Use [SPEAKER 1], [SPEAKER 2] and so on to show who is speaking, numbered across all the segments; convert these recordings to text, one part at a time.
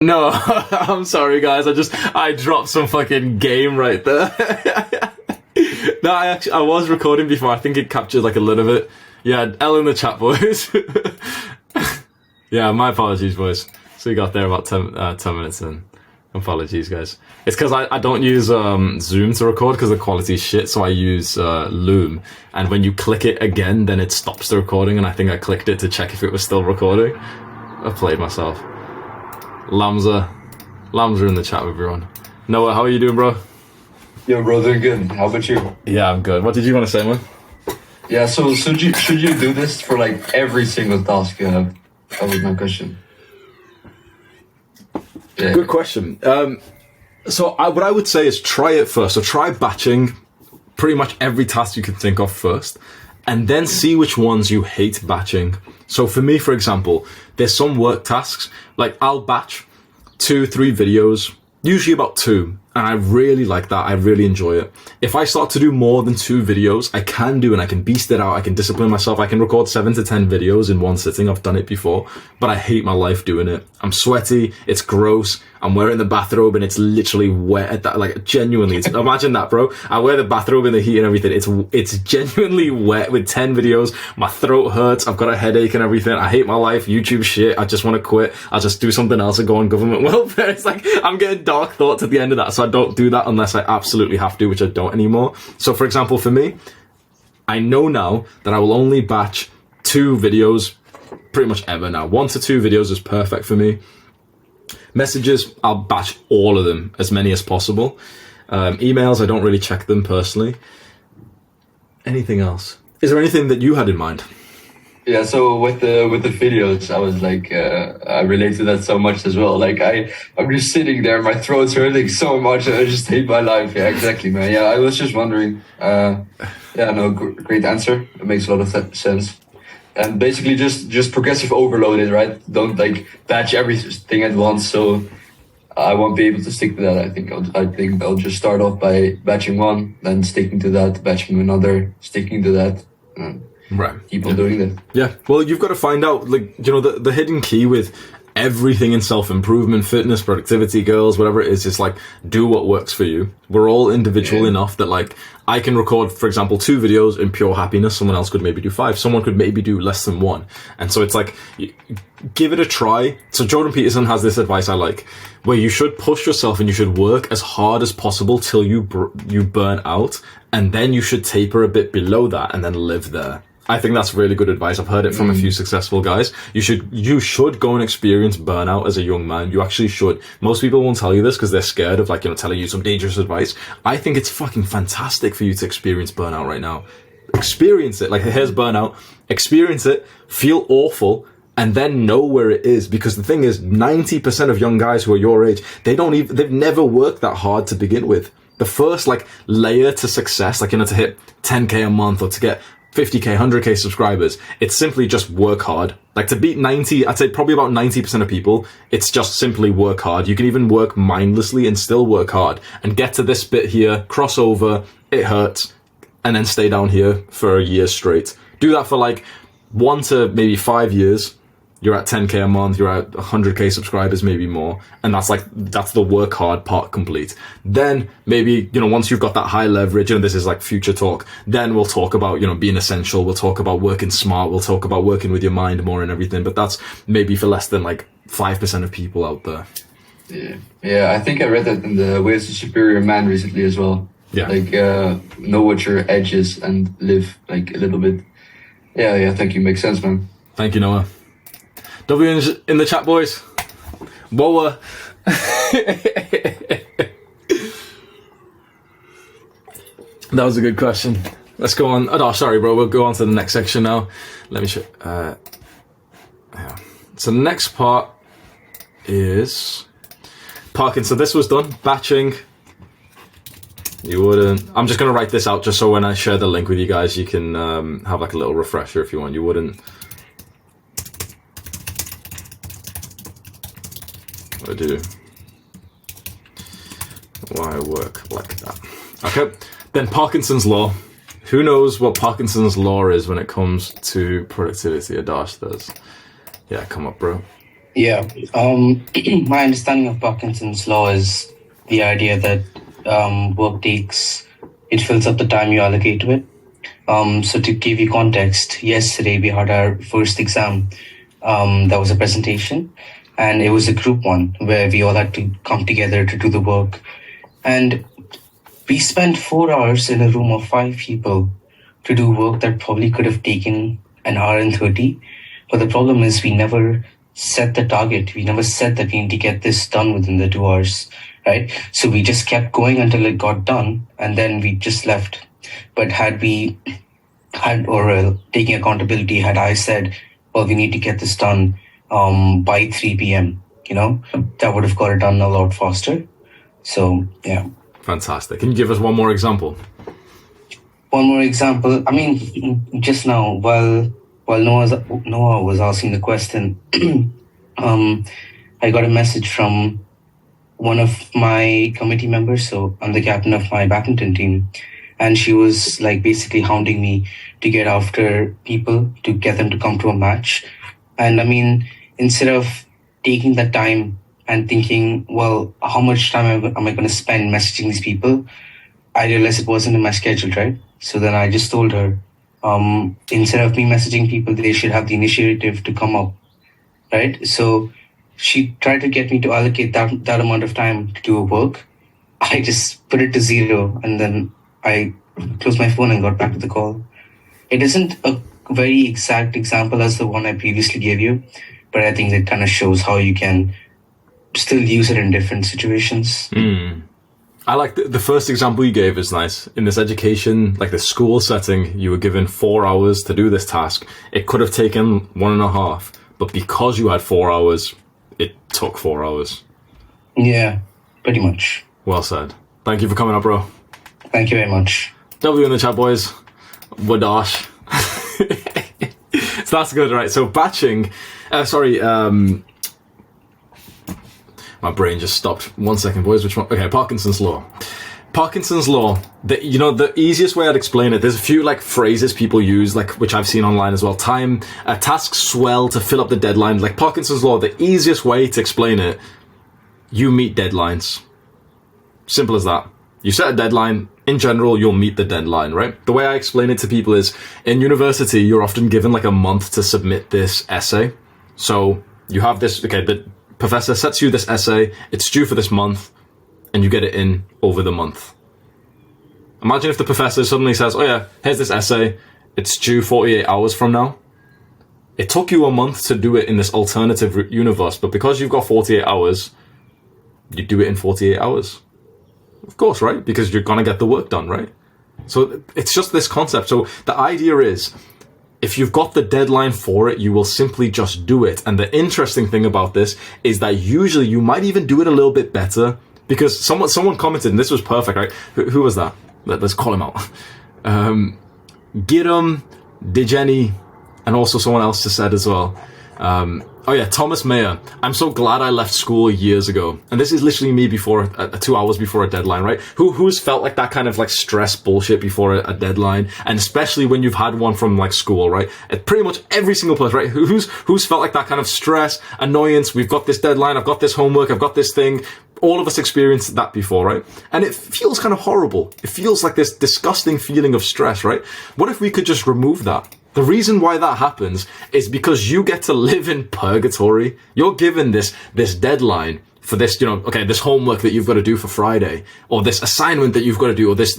[SPEAKER 1] No, I'm sorry, guys. I dropped some fucking game right there. No, I was recording before. I think it captured like a little bit. Yeah, L in the chat, boys. Yeah, my apologies, boys. So we got there about 10 minutes in. Apologies, guys. It's because I don't use Zoom to record because the quality is shit, so I use Loom. And when you click it again, then it stops the recording, and I think I clicked it to check if it was still recording. I played myself. Lambs are in the chat with everyone. Noah, how are you doing, bro?
[SPEAKER 2] Yo, bro, doing good. How about you?
[SPEAKER 1] Yeah, I'm good. What did you want to say, man?
[SPEAKER 2] Yeah, so should you do this for like every single task you have? That was my question. Yeah.
[SPEAKER 1] Good question. So what I would say is try it first. So try batching pretty much every task you can think of first, and then see which ones you hate batching. So for me, for example, there's some work tasks, like I'll batch 2-3 videos, usually about 2. And I really like that. I really enjoy it. If I start to do more than 2 videos, I can do, and I can beast it out. I can discipline myself. I can record 7 to 10 videos in one sitting. I've done it before, but I hate my life doing it. I'm sweaty. It's gross. I'm wearing the bathrobe and it's literally wet at that, like genuinely. Imagine that, bro. I wear the bathrobe in the heat and everything. It's genuinely wet with 10 videos. My throat hurts. I've got a headache and everything. I hate my life. YouTube shit. I just want to quit. I'll just do something else and go on government welfare. It's like, I'm getting dark thoughts at the end of that. So I don't do that unless I absolutely have to, which I don't anymore. So for example, for me, I know now that I will only batch 2 videos pretty much ever now. 1 to 2 videos is perfect for me. Messages, I'll batch all of them, as many as possible. Emails, I don't really check them personally. Anything else? Is there anything that you had in mind?
[SPEAKER 2] Yeah, so with the videos, I was like, I relate to that so much as well. Like I'm just sitting there, my throat's hurting so much, and I just hate my life. Yeah, exactly, man. Yeah, I was just wondering. Great answer. It makes a lot of sense. And basically just progressive overload it, right? Don't like batch everything at once. So I won't be able to stick to that. I think I'll just start off by batching one, then sticking to that, batching another, sticking to that.
[SPEAKER 1] Right.
[SPEAKER 2] Keep on doing that.
[SPEAKER 1] Yeah. Well, you've got to find out, like, you know, the hidden key with everything in self-improvement, fitness, productivity, girls, whatever it is like, do what works for you. We're all individual enough that, like, I can record, for example, 2 videos in pure happiness. Someone else could maybe do 5. Someone could maybe do less than 1. And so it's like, give it a try. So Jordan Peterson has this advice I like, where you should push yourself and you should work as hard as possible till you burn out. And then you should taper a bit below that and then live there. I think that's really good advice. I've heard it from a few successful guys. You should go and experience burnout as a young man. You actually should. Most people won't tell you this because they're scared of, like, you know, telling you some dangerous advice. I think it's fucking fantastic for you to experience burnout right now. Experience it. Like, here's burnout. Experience it. Feel awful. And then know where it is. Because the thing is, 90% of young guys who are your age, they've never worked that hard to begin with. The first, like, layer to success, like, you know, to hit 10K a month or to get 50K, 100K subscribers, it's simply just work hard. Like, to beat 90, I'd say probably about 90% of people, it's just simply work hard. You can even work mindlessly and still work hard and get to this bit here, cross over, it hurts, and then stay down here for a year straight. Do that for like 1 to maybe 5 years. You're at 10K a month, you're at 100K subscribers, maybe more. And that's the work hard part complete. Then maybe, you know, once you've got that high leverage, and this is like future talk, then we'll talk about, you know, being essential. We'll talk about working smart. We'll talk about working with your mind more and everything. But that's maybe for less than like 5% of people out there.
[SPEAKER 2] Yeah, I think I read that in the Ways to Superior Man recently as well.
[SPEAKER 1] Yeah.
[SPEAKER 2] Like, know what your edge is and live like a little bit. Yeah, thank you. Makes sense, man.
[SPEAKER 1] Thank you, Noah. W in the chat, boys. Whoa. That was a good question. Let's go on. Oh, sorry, bro. We'll go on to the next section now. Let me show. Yeah. So the next part is parking. So this was done. Batching. You wouldn't. I'm just going to write this out just so when I share the link with you guys, you can have like a little refresher if you want. You wouldn't. I do. Why work like that? Okay. Then Parkinson's law. Who knows what Parkinson's law is when it comes to productivity? Adosh does. Yeah, come up, bro.
[SPEAKER 3] Yeah. My understanding of Parkinson's law is the idea that work takes, it fills up the time you allocate to it. So to give you context, yesterday we had our first exam. That was a presentation, and it was a group one where we all had to come together to do the work. And we spent 4 hours in a room of 5 people to do work that probably could have taken an hour and 30. But the problem is we never set the target. We never said that we need to get this done within the 2 hours, right? So we just kept going until it got done, and then we just left. But had we had, or taking accountability, had I said, well, we need to get this done by 3 p.m., that would have got it done a lot faster. So, yeah.
[SPEAKER 1] Fantastic. Can you give us one more example?
[SPEAKER 3] One more example. I mean, just now, while Noah was asking the question, I got a message from one of my committee members. So I'm the captain of my badminton team, and she was like basically hounding me to get after people to get them to come to a match. And I mean, instead of taking that time and thinking, well, how much time am I going to spend messaging these people? I realized it wasn't in my schedule, right? So then I just told her, instead of me messaging people, they should have the initiative to come up, right? So she tried to get me to allocate that amount of time to do a work. I just put it to 0, and then I closed my phone and got back to the call. It isn't a very exact example as the one I previously gave you, but I think it kind of shows how you can still use it in different situations.
[SPEAKER 1] I like the first example you gave is nice. In this education, like the school setting, you were given 4 hours to do this task. It could have taken 1.5, but because you had 4 hours, it took 4 hours.
[SPEAKER 3] Yeah, pretty much.
[SPEAKER 1] Well said. Thank you for coming up, bro.
[SPEAKER 3] Thank you very much.
[SPEAKER 1] W in the chat, boys. Wadash. So that's good, right? So batching, my brain just stopped. 1 second, boys. Which one? Okay, Parkinson's law. Parkinson's law. The easiest way I'd explain it. There's a few like phrases people use, like which I've seen online as well. Tasks swell to fill up the deadline. Like Parkinson's law. The easiest way to explain it: you meet deadlines. Simple as that. You set a deadline. In general, you'll meet the deadline, right? The way I explain it to people is, in university, you're often given like a month to submit this essay. So you have this. Okay, the professor sets you this essay, it's due for this month, and you get it in over the month. Imagine if the professor suddenly says, oh yeah, here's this essay, it's due 48 hours from now. It took you a month to do it in this alternative universe, but because you've got 48 hours, you do it in 48 hours. Of course, right? Because you're gonna get the work done, right? So it's just this concept. So the idea is, if you've got the deadline for it, you will simply just do it. And the interesting thing about this is that usually you might even do it a little bit better, because someone commented, and this was perfect, right? Who was that? Let's call him out. Giram, Dejeni, and also someone else just said as well. Thomas Mayer. I'm so glad I left school years ago. And this is literally me before 2 hours before a deadline, right? Who's felt like that kind of like stress bullshit before a deadline? And especially when you've had one from like school, right? Pretty much every single person, right? Who's felt like that kind of stress, annoyance? We've got this deadline. I've got this homework. I've got this thing. All of us experienced that before, right? And it feels kind of horrible. It feels like this disgusting feeling of stress, right? What if we could just remove that? The reason why that happens is because you get to live in purgatory. You're given this deadline for this, this homework that you've got to do for Friday, or this assignment that you've got to do, or this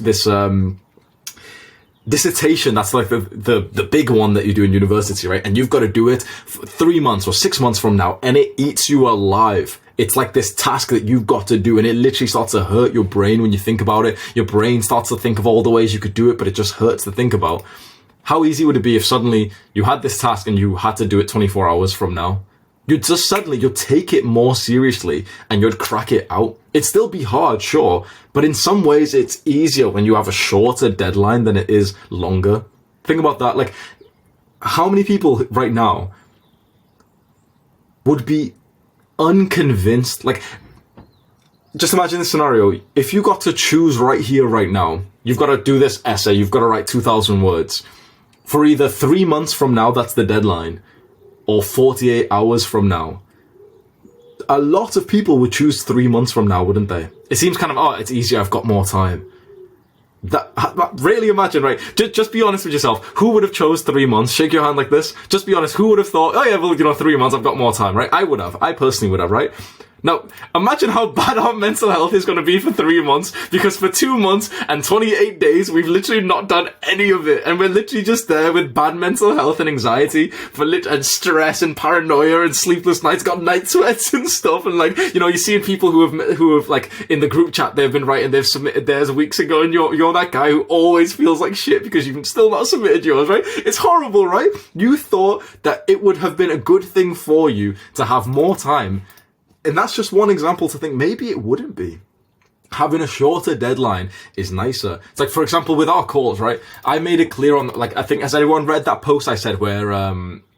[SPEAKER 1] dissertation that's like the big one that you do in university, right? And you've got to do it 3 months or 6 months from now, and it eats you alive. It's like this task that you've got to do, and it literally starts to hurt your brain when you think about it. Your brain starts to think of all the ways you could do it, but it just hurts to think about. How easy would it be if suddenly you had this task and you had to do it 24 hours from now? You'd take it more seriously and you'd crack it out. It'd still be hard, sure, but in some ways it's easier when you have a shorter deadline than it is longer. Think about that. Like, how many people right now would be unconvinced? Like, just imagine this scenario. If you got to choose right here, right now, you've got to do this essay, you've got to write 2,000 words. For either 3 months from now, that's the deadline, or 48 hours from now. a lot of people would choose 3 months from now, wouldn't they? It seems kind of, oh, it's easier, I've got more time. That really imagine, right? Just be honest with yourself. Who would have chose 3 months? Shake your hand like this. Just be honest. Who would have thought, oh yeah, well, 3 months, I've got more time, right? I would have. I personally would have, right? Now, imagine how bad our mental health is going to be for 3 months, because for 2 months and 28 days, we've literally not done any of it. And we're literally just there with bad mental health and anxiety and stress and paranoia and sleepless nights, got night sweats and stuff. And like, you're seeing people who have like in the group chat, they've been writing, they've submitted theirs weeks ago, and you're that guy who always feels like shit because you've still not submitted yours, right? It's horrible, right? You thought that it would have been a good thing for you to have more time. And that's just one example to think maybe it wouldn't be. Having a shorter deadline is nicer. It's like, for example, with our calls, right? I made it clear on, like, I think, has anyone read that post I said where,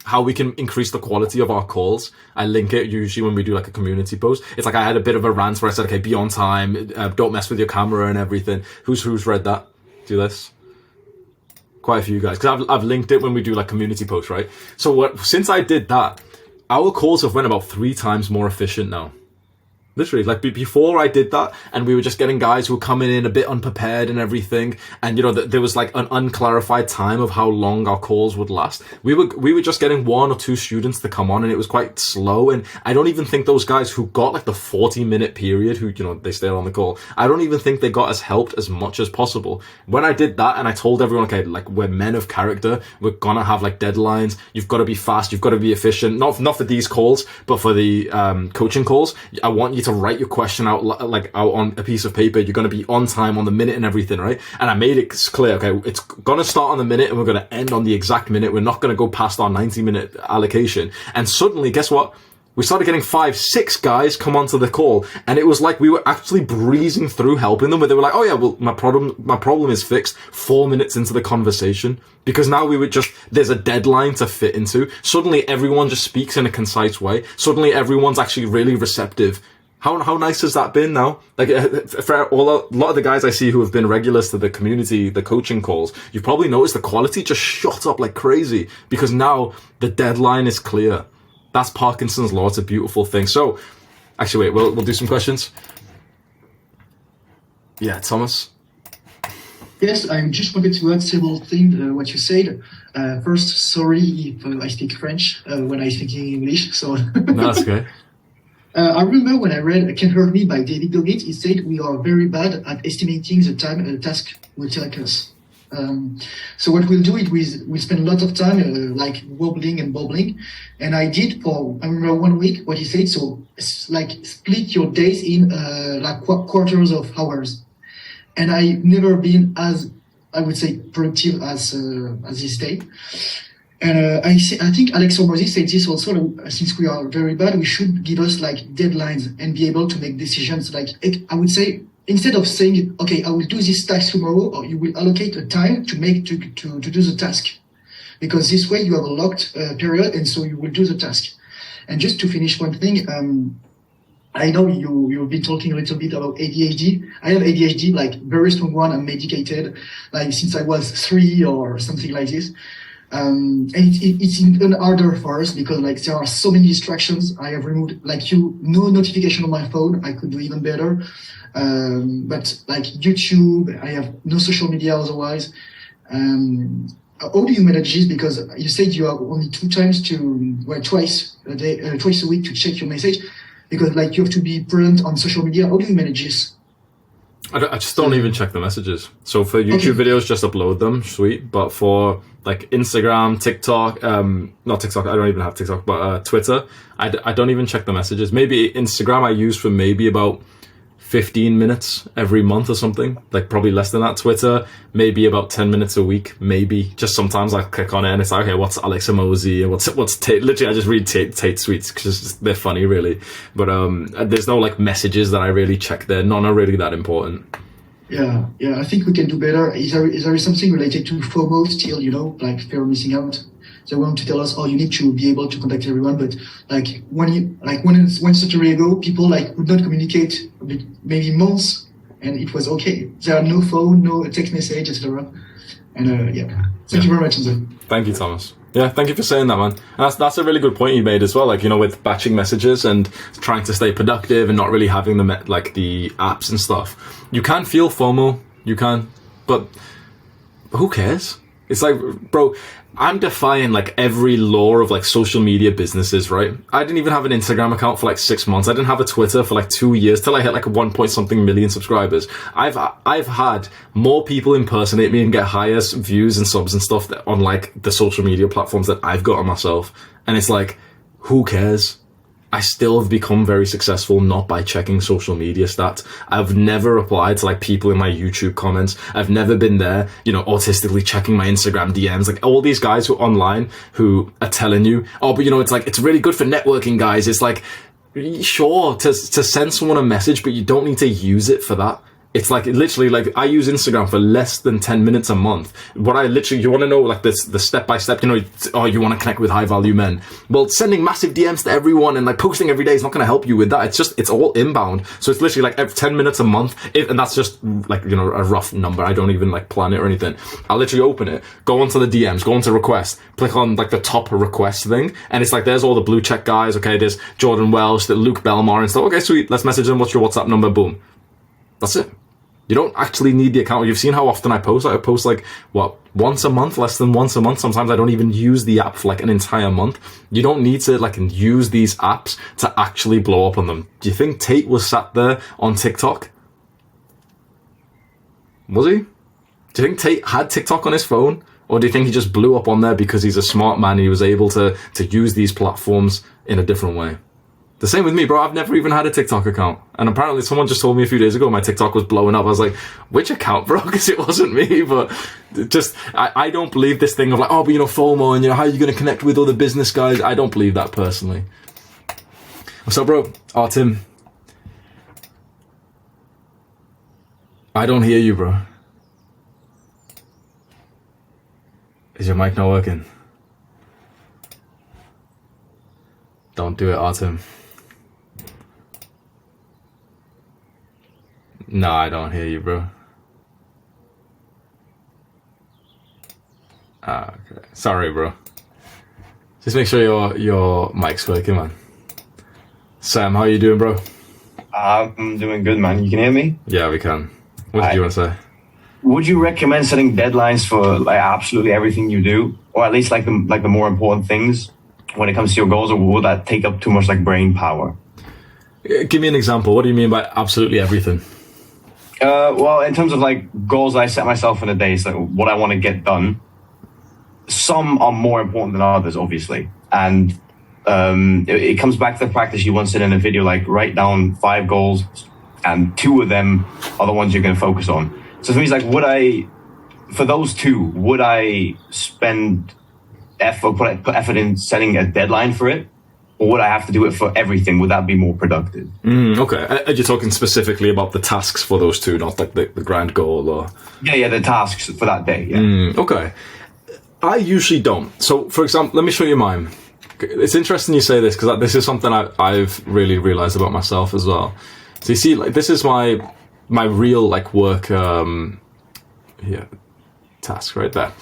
[SPEAKER 1] how we can increase the quality of our calls? I link it usually when we do like a community post. It's like I had a bit of a rant where I said, okay, be on time, don't mess with your camera and everything. Who's read that? Do this? Quite a few guys. Because I've linked it when we do like community posts, right? So since I did that, our calls have went about 3 times more efficient now. Literally, like before I did that, and we were just getting guys who were coming in a bit unprepared and everything, and there was like an unclarified time of how long our calls would last. We were just getting 1 or 2 students to come on, and it was quite slow. And I don't even think those guys who got like the 40-minute period, who they stayed on the call, I don't even think they got as helped as much as possible. When I did that, and I told everyone, okay, like we're men of character, we're gonna have like deadlines. You've got to be fast. You've got to be efficient. Not for these calls, but for the coaching calls, I want you to write your question out on a piece of paper. You're going to be on time, on the minute and everything, right? And I made it clear, okay, it's going to start on the minute and we're going to end on the exact minute. We're not going to go past our 90-minute allocation. And suddenly, guess what? We started getting 5, 6 guys come onto the call, and it was like we were actually breezing through helping them, where they were like, oh yeah, well, my problem is fixed 4 minutes into the conversation, because now there's a deadline to fit into. Suddenly everyone just speaks in a concise way. Suddenly everyone's actually really receptive. How nice has that been now? Like, for a lot of the guys I see who have been regulars to the community, the coaching calls, you've probably noticed the quality just shot up like crazy, because now the deadline is clear. That's Parkinson's law. It's a beautiful thing. So, actually, wait, we'll do some questions. Yeah, Thomas?
[SPEAKER 4] Yes, I just wanted to add several things, what you said. First, sorry if I speak French when I speak English. So
[SPEAKER 1] No, that's okay.
[SPEAKER 4] I remember when I read Can't Hurt Me by David Goggins, it said we are very bad at estimating the time a task will take us. So what we'll do is we spend a lot of time like wobbling and bubbling. And I remember 1 week what he said. So it's like split your days in like quarters of hours. And I've never been as, I would say, productive as this day. And I think Alex Hormozy said this also, since we are very bad, we should give us like deadlines and be able to make decisions. Like, I would say, instead of saying, okay, I will do this task tomorrow, or you will allocate a time to do the task. Because this way you have a locked period, and so you will do the task. And just to finish one thing, I know you've been talking a little bit about ADHD. I have ADHD, like very strong one. I'm medicated, like since I was 3 or something like this. And it's even harder for us because like there are so many distractions. I have removed no notification on my phone. I could do even better. But like YouTube, I have no social media otherwise. How do you manage this? Because you said you have only twice a week to check your message, because like you have to be present on social media. How do you manage this?
[SPEAKER 1] I just don't even check the messages. So for YouTube videos, just upload them, sweet. But for like Instagram, TikTok, not TikTok, I don't even have TikTok, but Twitter, I don't even check the messages. Maybe Instagram I use for maybe about 15 minutes every month or something, like probably less than that. Twitter, maybe about 10 minutes a week, maybe. Just sometimes I click on it and it's like, okay, what's Alex Hormozy and what's Tate? Literally, I just read Tate tweets because they're funny, really. But there's no like messages that I really check there. None are really that important.
[SPEAKER 4] Yeah, I think we can do better. Is there something related to FOMO still, like fear of missing out? They want to tell us, oh, you need to be able to contact everyone, but like one century ago, people like would not communicate maybe months, and it was okay. There are no phone, no text message, etc. And thank you very much, Enzo.
[SPEAKER 1] Thank you, Thomas. Yeah, thank you for saying that, man. And that's a really good point you made as well. Like, you know, with batching messages and trying to stay productive and not really having the apps and stuff. You can feel FOMO, you can, but who cares? It's like, bro, I'm defying like every law of like social media businesses, right? I didn't even have an Instagram account for like 6 months. I didn't have a Twitter for like 2 years till I hit like 1 point something million subscribers. I've had more people impersonate me and get higher views and subs and stuff on like the social media platforms that I've got on myself. And it's like, who cares? I still have become very successful not by checking social media stats. I've never replied to like people in my YouTube comments. I've never been there, you know, autistically checking my Instagram DMs. Like all these guys who are online who are telling you, oh, but you know, it's like, it's really good for networking, guys. It's like, sure, to send someone a message, but you don't need to use it for that. It's like literally like I use Instagram for less than 10 minutes a month. What I literally, you want to know like this, the step by step, you know, oh, you want to connect with high value men. Well, sending massive DMs to everyone and like posting every day is not going to help you with that. It's all inbound. So it's literally like every 10 minutes a month. And that's just like, you know, a rough number. I don't even like plan it or anything. I'll literally open it, go onto the DMs, go onto requests, click on like the top request thing. And it's like, there's all the blue check guys. Okay. There's Jordan Welsh, the Luke Belmar and stuff. Okay, sweet. Let's message them. What's your WhatsApp number? Boom. That's it. You don't actually need the account. You've seen how often I post. I post like, what, once a month, less than once a month. Sometimes I don't even use the app for like an entire month. You don't need to like use these apps to actually blow up on them. Do you think Tate was sat there on TikTok? Was he? Do you think Tate had TikTok on his phone? Or do you think he just blew up on there because he's a smart man and he was able to use these platforms in a different way? The same with me, bro. I've never even had a TikTok account. And apparently someone just told me a few days ago my TikTok was blowing up. I was like, which account, bro? Because it wasn't me. But just, I don't believe this thing of like, oh, but you know, FOMO and you know, how are you going to connect with other business guys? I don't believe that personally. What's up, bro? Oh, Tim. I don't hear you, bro. Is your mic not working? Don't do it, Artem. No, I don't hear you, bro. Okay. Sorry, bro. Just make sure your mic's working, man. Sam, how you doing, bro?
[SPEAKER 5] I'm doing good, man. You can hear me?
[SPEAKER 1] Yeah, we can. What did you want to say?
[SPEAKER 5] Would you recommend setting deadlines for like absolutely everything you do, or at least like the more important things when it comes to your goals, or will that take up too much like brain power?
[SPEAKER 1] Give me an example. What do you mean by absolutely everything?
[SPEAKER 5] Well, in terms of like goals I set myself in a day, so what I want to get done, some are more important than others, obviously. And it comes back to the practice you once did in a video, like write down 5 goals and 2 of them are the ones you're going to focus on. So for me, it's like, for those 2, would I spend effort, put effort in setting a deadline for it? Or would I have to do it for everything? Would that be more productive?
[SPEAKER 1] Okay. Are you talking specifically about the tasks for those 2, not like the grand goal? Or
[SPEAKER 5] Yeah, the tasks for that day. Yeah.
[SPEAKER 1] Okay. I usually don't. So, for example, let me show you mine. It's interesting you say this because this is something I've really realized about myself as well. So you see, like this is my real like work task right there.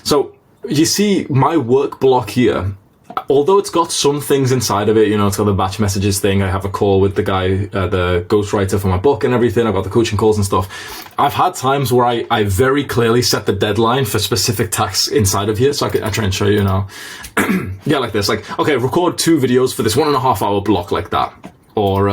[SPEAKER 1] So you see my work block here. Although it's got some things inside of it, you know, it's got the batch messages thing. I have a call with the guy, the ghostwriter for my book and everything. I've got the coaching calls and stuff. I've had times where I very clearly set the deadline for specific tasks inside of here. So I try and show you now. Yeah, like this. Like, okay, record 2 videos for this 1.5 hour block like that. Or,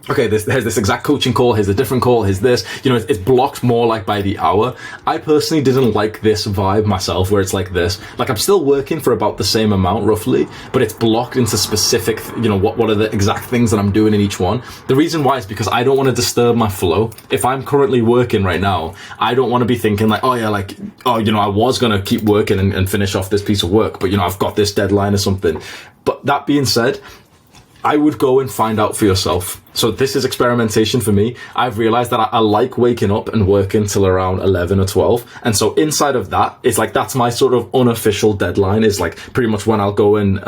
[SPEAKER 1] okay, here's this exact coaching call, here's a different call, here's this. You know, it's blocked more like by the hour. I personally didn't like this vibe myself where it's like this. Like I'm still working for about the same amount roughly, but it's blocked into specific, you know, what are the exact things that I'm doing in each one. The reason why is because I don't want to disturb my flow. If I'm currently working right now, I don't want to be thinking like, oh yeah, like, oh, you know, I was going to keep working and finish off this piece of work, but you know, I've got this deadline or something. But that being said, I would go and find out for yourself. So this is experimentation for me. I've realized that I like waking up and working till around 11 or 12. And so inside of that, it's like, that's my sort of unofficial deadline, is like pretty much when I'll go and,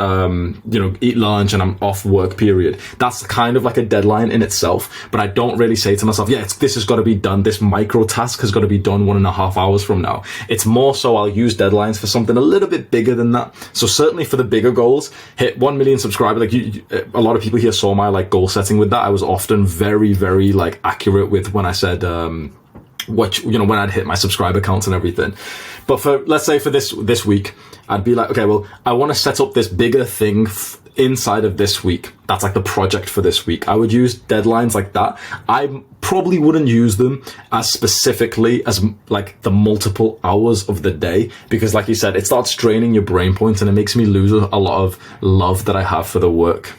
[SPEAKER 1] eat lunch and I'm off work period. That's kind of like a deadline in itself. But I don't really say to myself, this has got to be done. This micro task has got to be done 1.5 hours from now. It's more so I'll use deadlines for something a little bit bigger than that. So certainly for the bigger goals, hit 1 million subscribers. Like a lot of people here saw my like goal setting with that. I was often very, very like accurate with when I said, when I'd hit my subscriber counts and everything. But for, let's say for this week, I'd be like, okay, well, I want to set up this bigger thing inside of this week. That's like the project for this week. I would use deadlines like that. I probably wouldn't use them as specifically as like the multiple hours of the day, because like you said, it starts straining your brain points and it makes me lose a lot of love that I have for the work.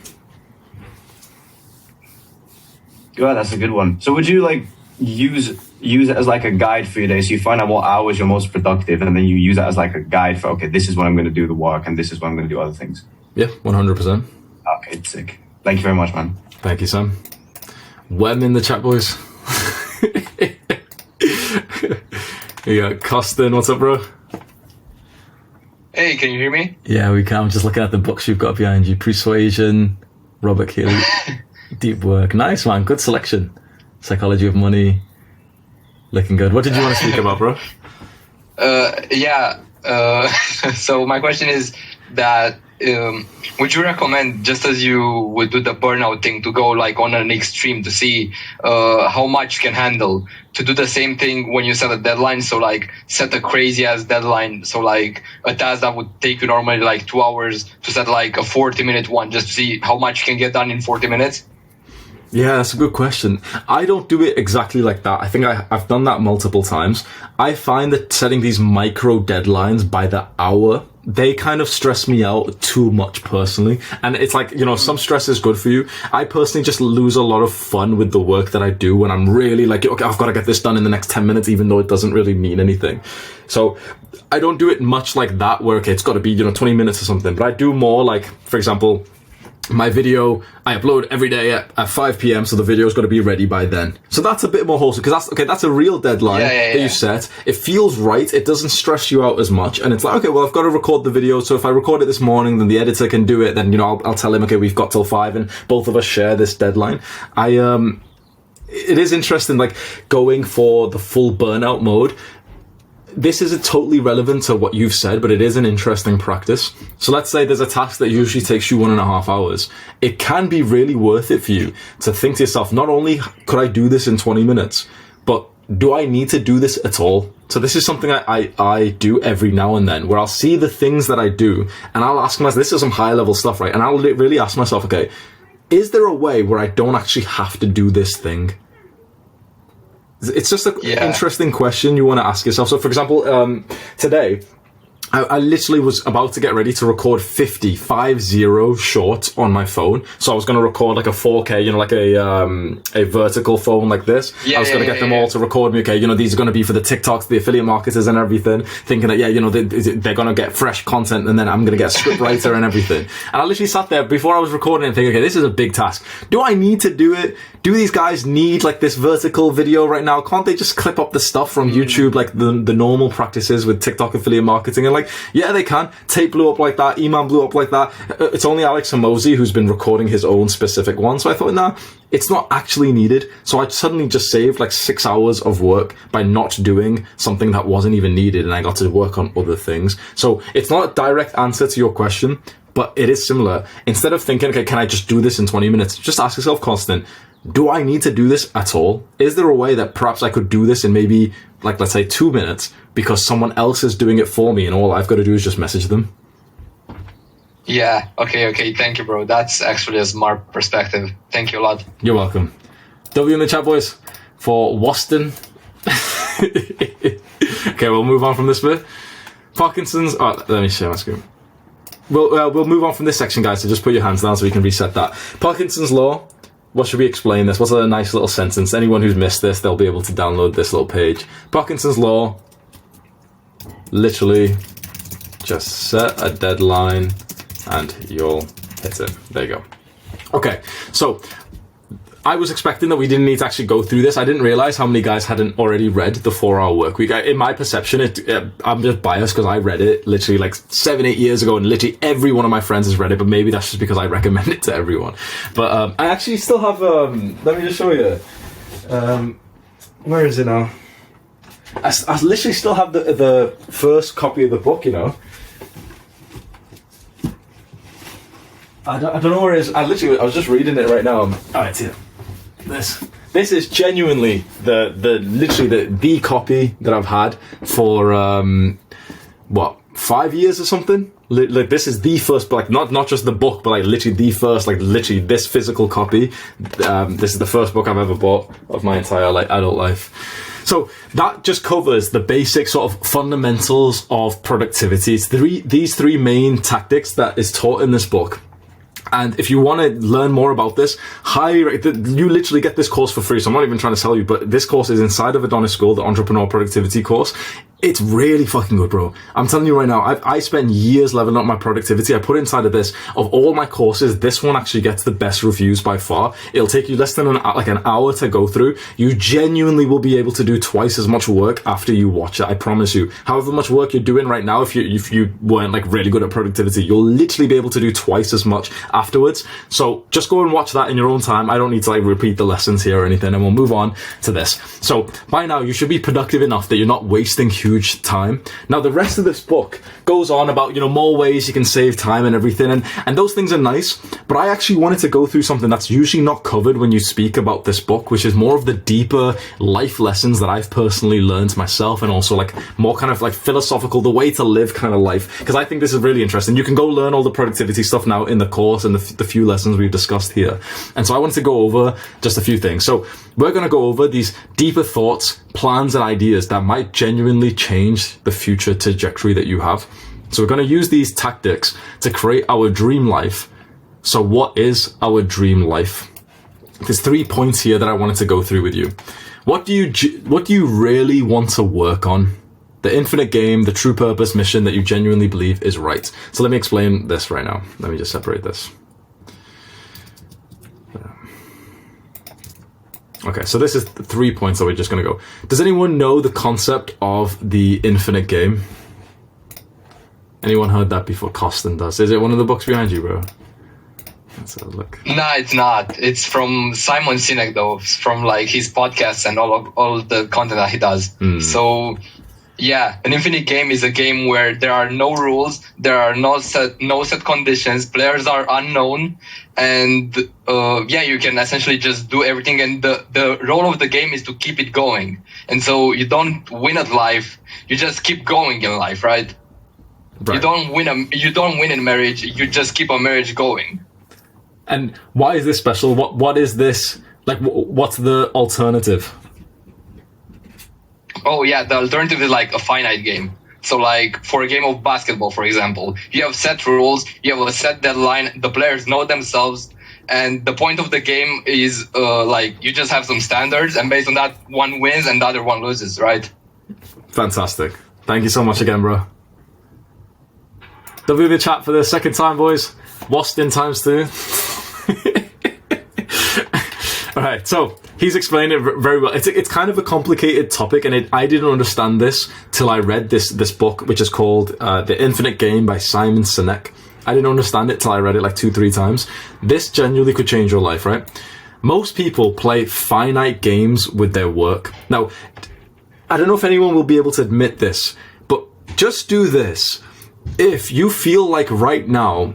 [SPEAKER 5] Yeah, that's a good one. So would you like use it as like a guide for your day? So you find out what hours you're most productive, and then you use it as like a guide for, okay, this is when I'm going to do the work, and this is when I'm going to do other things.
[SPEAKER 1] Yeah, 100%.
[SPEAKER 5] Okay, sick. Thank you very much, man.
[SPEAKER 1] Thank you, Sam. Wem in the chat, boys. You got Costin. What's up, bro?
[SPEAKER 6] Hey, can you hear me?
[SPEAKER 1] Yeah, we can. I'm just looking at the books you've got behind you. Persuasion, Robert Keeley. Deep work. Nice, man. Good selection. Psychology of money. Looking good. What did you want to speak about, bro?
[SPEAKER 6] So my question is that would you recommend, just as you would do the burnout thing, to go like on an extreme to see how much you can handle, to do the same thing when you set a deadline? So like set a crazy ass deadline. So like a task that would take you normally like 2 hours, to set like a 40-minute one, just to see how much you can get done in 40 minutes.
[SPEAKER 1] Yeah, that's a good question. I don't do it exactly like that. I think I've done that multiple times. I find that setting these micro deadlines by the hour, they kind of stress me out too much personally. And it's like, some stress is good for you. I personally just lose a lot of fun with the work that I do when I'm really like, okay, I've got to get this done in the next 10 minutes, even though it doesn't really mean anything. So I don't do it much like that, where, okay, it's got to be, 20 minutes or something. But I do more like, for example, my video, I upload every day at 5 p.m, so the video's got to be ready by then. So that's a bit more wholesome, because that's a real deadline that you set. It feels right. It doesn't stress you out as much. And it's like, okay, well, I've got to record the video. So if I record it this morning, then the editor can do it. Then, I'll tell him, okay, we've got till 5, and both of us share this deadline. It is interesting, like, going for the full burnout mode. This isn't totally relevant to what you've said, but it is an interesting practice. So let's say there's a task that usually takes you 1.5 hours. It can be really worth it for you to think to yourself, not only could I do this in 20 minutes, but do I need to do this at all? So this is something I do every now and then, where I'll see the things that I do, and I'll ask myself, this is some high level stuff, right? And I'll really ask myself, okay, is there a way where I don't actually have to do this thing? It's just an interesting question you want to ask yourself. So, for example, today, I literally was about to get ready to record 50 short on my phone. So I was going to record like a 4K, like a vertical phone like this. I was going to get them all to record me. Okay, these are going to be for the TikToks, the affiliate marketers and everything, thinking that, they're going to get fresh content, and then I'm going to get a script writer and everything. And I literally sat there before I was recording and thinking, okay, this is a big task. Do I need to do it? Do these guys need like this vertical video right now? Can't they just clip up the stuff from YouTube, like the normal practices with TikTok affiliate marketing? And like, yeah, they can. Tate blew up like that. E-Man blew up like that. It's only Alex Hormozi who's been recording his own specific one. So I thought, nah, it's not actually needed. So I suddenly just saved like 6 hours of work by not doing something that wasn't even needed. And I got to work on other things. So it's not a direct answer to your question, but it is similar. Instead of thinking, okay, can I just do this in 20 minutes? Just ask yourself, Constant, do I need to do this at all? Is there a way that perhaps I could do this in maybe, like, let's say 2 minutes, because someone else is doing it for me and all I've got to do is just message them?
[SPEAKER 6] Yeah, okay, thank you, bro. That's actually a smart perspective. Thank you a lot.
[SPEAKER 1] You're welcome. W in the chat, boys, for Waston. Okay, we'll move on from this bit. Parkinson's... Oh, let me share my screen. We'll move on from this section, guys, so just put your hands down so we can reset that. Parkinson's law. What should we explain this? What's a nice little sentence? Anyone who's missed this, they'll be able to download this little page. Parkinson's law, literally just set a deadline and you'll hit it. There you go. Okay, so I was expecting that we didn't need to actually go through this. I didn't realize how many guys hadn't already read the 4-Hour Workweek. In my perception, I'm just biased because I read it literally like 7-8 years ago, and literally every one of my friends has read it. But maybe that's just because I recommend it to everyone. But I actually still have. Let me just show you. Where is it now? I literally still have the first copy of the book. You know. I don't know where it is. I was just reading it right now. Oh, it's here. This is genuinely the copy that I've had for 5 years or something. Like this is the first, like not just the book, but like literally the first, like literally this physical copy. This is the first book I've ever bought of my entire like adult life. So that just covers the basic sort of fundamentals of productivity. It's these three main tactics that is taught in this book. And if you want to learn more about this, you literally get this course for free. So I'm not even trying to sell you, but this course is inside of Adonis School, the Entrepreneur Productivity course. It's really fucking good, bro. I'm telling you right now, I spent years leveling up my productivity. I put inside of this, of all my courses, this one actually gets the best reviews by far. It'll take you less than an hour to go through. You genuinely will be able to do twice as much work after you watch it. I promise you. However much work you're doing right now, if you weren't like really good at productivity, you'll literally be able to do twice as much afterwards. So just go and watch that in your own time. I don't need to like repeat the lessons here or anything, and we'll move on to this. So by now you should be productive enough that you're not wasting huge time. Now the rest of this book goes on about, you know, more ways you can save time and everything, and those things are nice, but I actually wanted to go through something that's usually not covered when you speak about this book, which is more of the deeper life lessons that I've personally learned myself, and also like more kind of like philosophical, the way to live kind of life, because I think this is really interesting. You can go learn all the productivity stuff now in the course and the few lessons we've discussed here, and so I wanted to go over just a few things. So we're going to go over these deeper thoughts, plans, and ideas that might genuinely change the future trajectory that you have. So we're going to use these tactics to create our dream life. So what is our dream life? There's 3 points here that I wanted to go through with you. What do you really want to work on? The infinite game, the true purpose, mission that you genuinely believe is right. So let me explain this right now. Let me just separate this. Okay, so this is the 3 points that we're just going to go. Does anyone know the concept of the infinite game? Anyone heard that before? Costin does. Is it one of the books behind you, bro? Let's have a look.
[SPEAKER 6] No, it's not. It's from Simon Sinek, though, from like his podcasts and all the content that he does. So, yeah, an infinite game is a game where there are no rules, there are no set conditions, players are unknown, and you can essentially just do everything. And the role of the game is to keep it going. And so you don't win at life, you just keep going in life, right?
[SPEAKER 1] Right.
[SPEAKER 6] You don't win in marriage, you just keep a marriage going.
[SPEAKER 1] And why is this special? What is this? Like, what's the alternative?
[SPEAKER 6] Oh yeah, the alternative is like a finite game. So like for a game of basketball, for example, you have set rules, you have a set deadline, the players know themselves, and the point of the game is like you just have some standards, and based on that, one wins and the other one loses, right? Fantastic.
[SPEAKER 1] Thank you so much again, bro. W the chat for the second time, boys. Waston times 2. Alright, so he's explained it very well. It's kind of a complicated topic, and I didn't understand this till I read this book, which is called The Infinite Game by Simon Sinek. I didn't understand it till I read it like 2-3 times. This genuinely could change your life, right? Most people play finite games with their work. Now, I don't know if anyone will be able to admit this, but just do this. If you feel like right now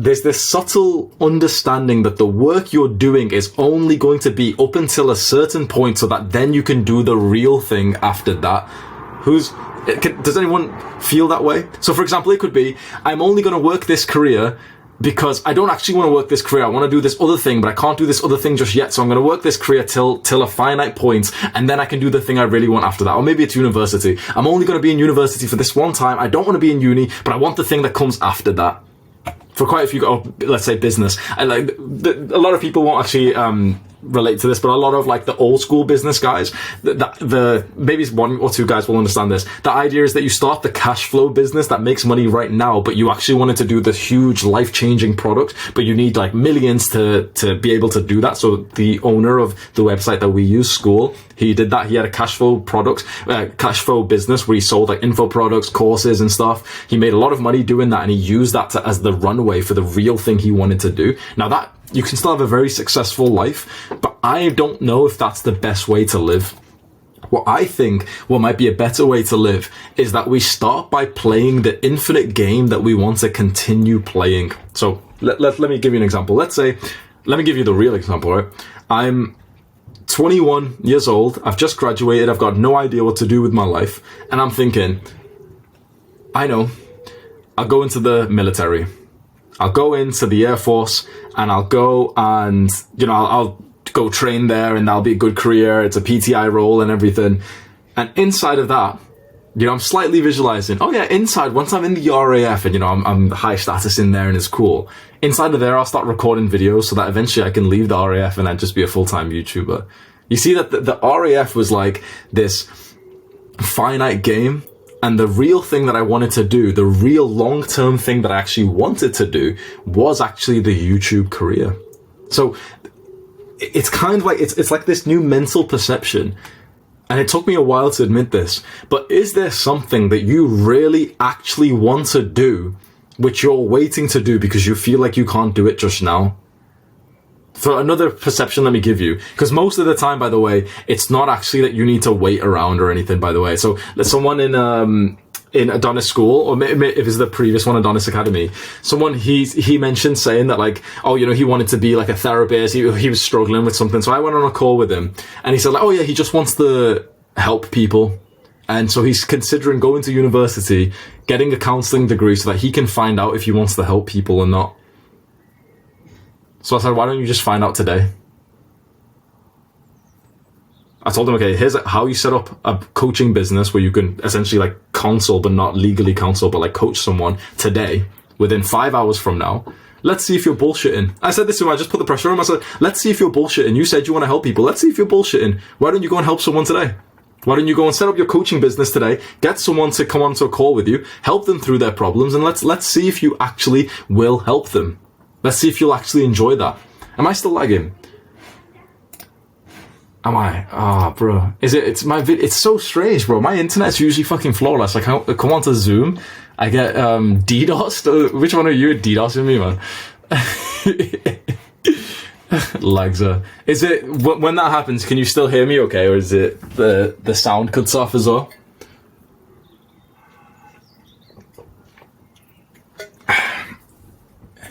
[SPEAKER 1] there's this subtle understanding that the work you're doing is only going to be up until a certain point, so that then you can do the real thing after that. Does anyone feel that way? So for example, it could be, I'm only going to work this career because I don't actually want to work this career. I want to do this other thing, but I can't do this other thing just yet. So I'm going to work this career till a finite point, and then I can do the thing I really want after that. Or maybe it's university. I'm only going to be in university for this one time. I don't want to be in uni, but I want the thing that comes after that. For quite a few, let's say business. A lot of people won't actually relate to this, but a lot of like the old school business guys, the maybe one or two guys will understand this. The idea is that you start the cash flow business that makes money right now, but you actually wanted to do this huge life changing product, but you need like millions to be able to do that. So the owner of the website that we use, School, he did that. He had a cash flow cash flow business where he sold like info products, courses and stuff. He made a lot of money doing that, and he used that as the runway for the real thing he wanted to do. Now that you can still have a very successful life, but I don't know if that's the best way to live. What I think what might be a better way to live is that we start by playing the infinite game that we want to continue playing. So let me give you an example. Let me give you the real example, right? I'm 21 years old. I've just graduated. I've got no idea what to do with my life. And I'm thinking, I know, I'll go into the military. I'll go into the Air Force, and I'll go and, I'll go train there, and that'll be a good career. It's a PTI role and everything. And inside of that, I'm slightly visualizing, oh yeah, inside, once I'm in the RAF and, I'm high status in there and it's cool. Inside of there, I'll start recording videos so that eventually I can leave the RAF and then just be a full-time YouTuber. You see that the RAF was like this finite game. And the real thing that I wanted to do, the real long-term thing that I actually wanted to do, was actually the YouTube career. So it's kind of like, it's like this new mental perception. And it took me a while to admit this, but is there something that you really actually want to do, which you're waiting to do because you feel like you can't do it just now? For another perception, let me give you, because most of the time, by the way, it's not actually that you need to wait around or anything, by the way. So there's someone in Adonis school, or maybe if it's the previous one, Adonis Academy, someone, he mentioned saying that like, oh, he wanted to be like a therapist. He was struggling with something. So I went on a call with him and he said like, oh yeah, he just wants to help people. And so he's considering going to university, getting a counseling degree so that he can find out if he wants to help people or not. So I said, why don't you just find out today? I told him, okay, here's how you set up a coaching business where you can essentially like counsel, but not legally counsel, but like coach someone today within 5 hours from now. Let's see if you're bullshitting. I said this to him, I just put the pressure on him. I said, let's see if you're bullshitting. You said you want to help people. Let's see if you're bullshitting. Why don't you go and help someone today? Why don't you go and set up your coaching business today, get someone to come onto a call with you, help them through their problems, and let's see if you actually will help them. Let's see if you'll actually enjoy that. Am I still lagging? Am I? Ah, bro. It's my it's so strange, bro. My internet's usually fucking flawless. I come onto Zoom, I get DDoS. Which one are you DDoSing me, man? Lags are. Is it when that happens? Can you still hear me? Okay, or is it the sound cuts off as well?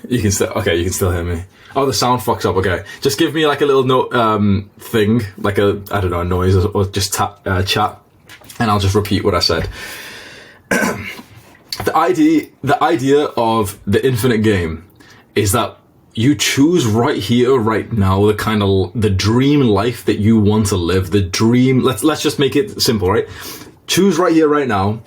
[SPEAKER 1] You can still hear me. Oh, the sound fucks up. Okay, just give me like a little note thing, like a noise or just chat, and I'll just repeat what I said. The idea of the infinite game is that you choose right here, right now, the dream life that you want to live. The dream. Let's just make it simple, right? Choose right here, right now,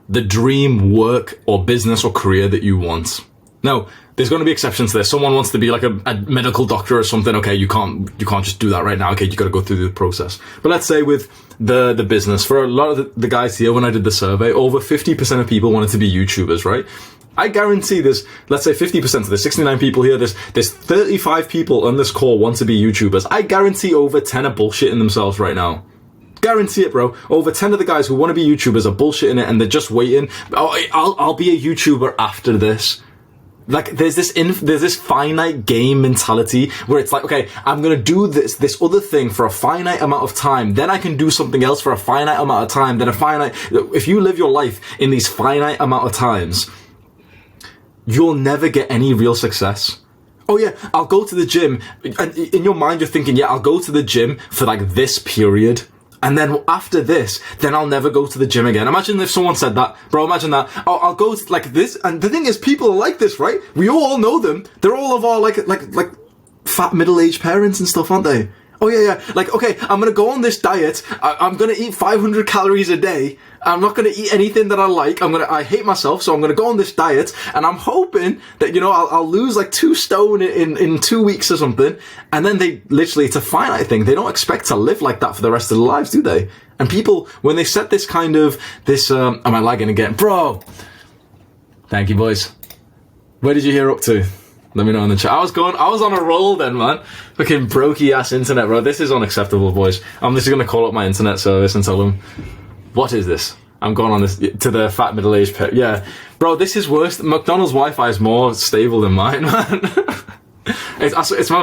[SPEAKER 1] the dream work or business or career that you want. Now, there's going to be exceptions to this. Someone wants to be like a medical doctor or something. Okay, you can't just do that right now. Okay, you got to go through the process. But let's say with the business, for a lot of the guys here, when I did the survey, over 50% of people wanted to be YouTubers, right? I guarantee there's, let's say 50% of the 69 people here, there's 35 people on this call want to be YouTubers. I guarantee over 10 are bullshitting themselves right now. Guarantee it, bro. Over 10 of the guys who want to be YouTubers are bullshitting it and they're just waiting. Oh, I'll be a YouTuber after this. Like, there's this finite game mentality where it's like, okay, I'm gonna do this other thing for a finite amount of time, then I can do something else for a finite amount of time, then if you live your life in these finite amount of times, you'll never get any real success. Oh yeah, I'll go to the gym, and in your mind you're thinking, yeah, I'll go to the gym for like this period, and then after this, then I'll never go to the gym again. Imagine if someone said that, bro. Imagine that. Oh, I'll go like this. And the thing is, people are like this, right? We all know them. They're all of our like fat middle-aged parents and stuff, aren't they? Oh yeah. Like, okay, I'm gonna go on this diet. I'm gonna eat 500 calories a day. I'm not gonna eat anything that I like. I hate myself, so I'm gonna go on this diet, and I'm hoping that, you know, I'll lose like 2 stone in 2 weeks or something. And then it's a finite thing. They don't expect to live like that for the rest of their lives, do they? And people, when they set this am I lagging again? Bro! Thank you, boys. Where did you hear up to? Let me know in the chat. I was on a roll then, man. Fucking brokey ass internet, bro. This is unacceptable, boys. I'm just gonna call up my internet service and tell them, what is this? I'm going on this to the fat middle-aged pet. Yeah. Bro, this is worse. McDonald's Wi-Fi is more stable than mine, man. It's my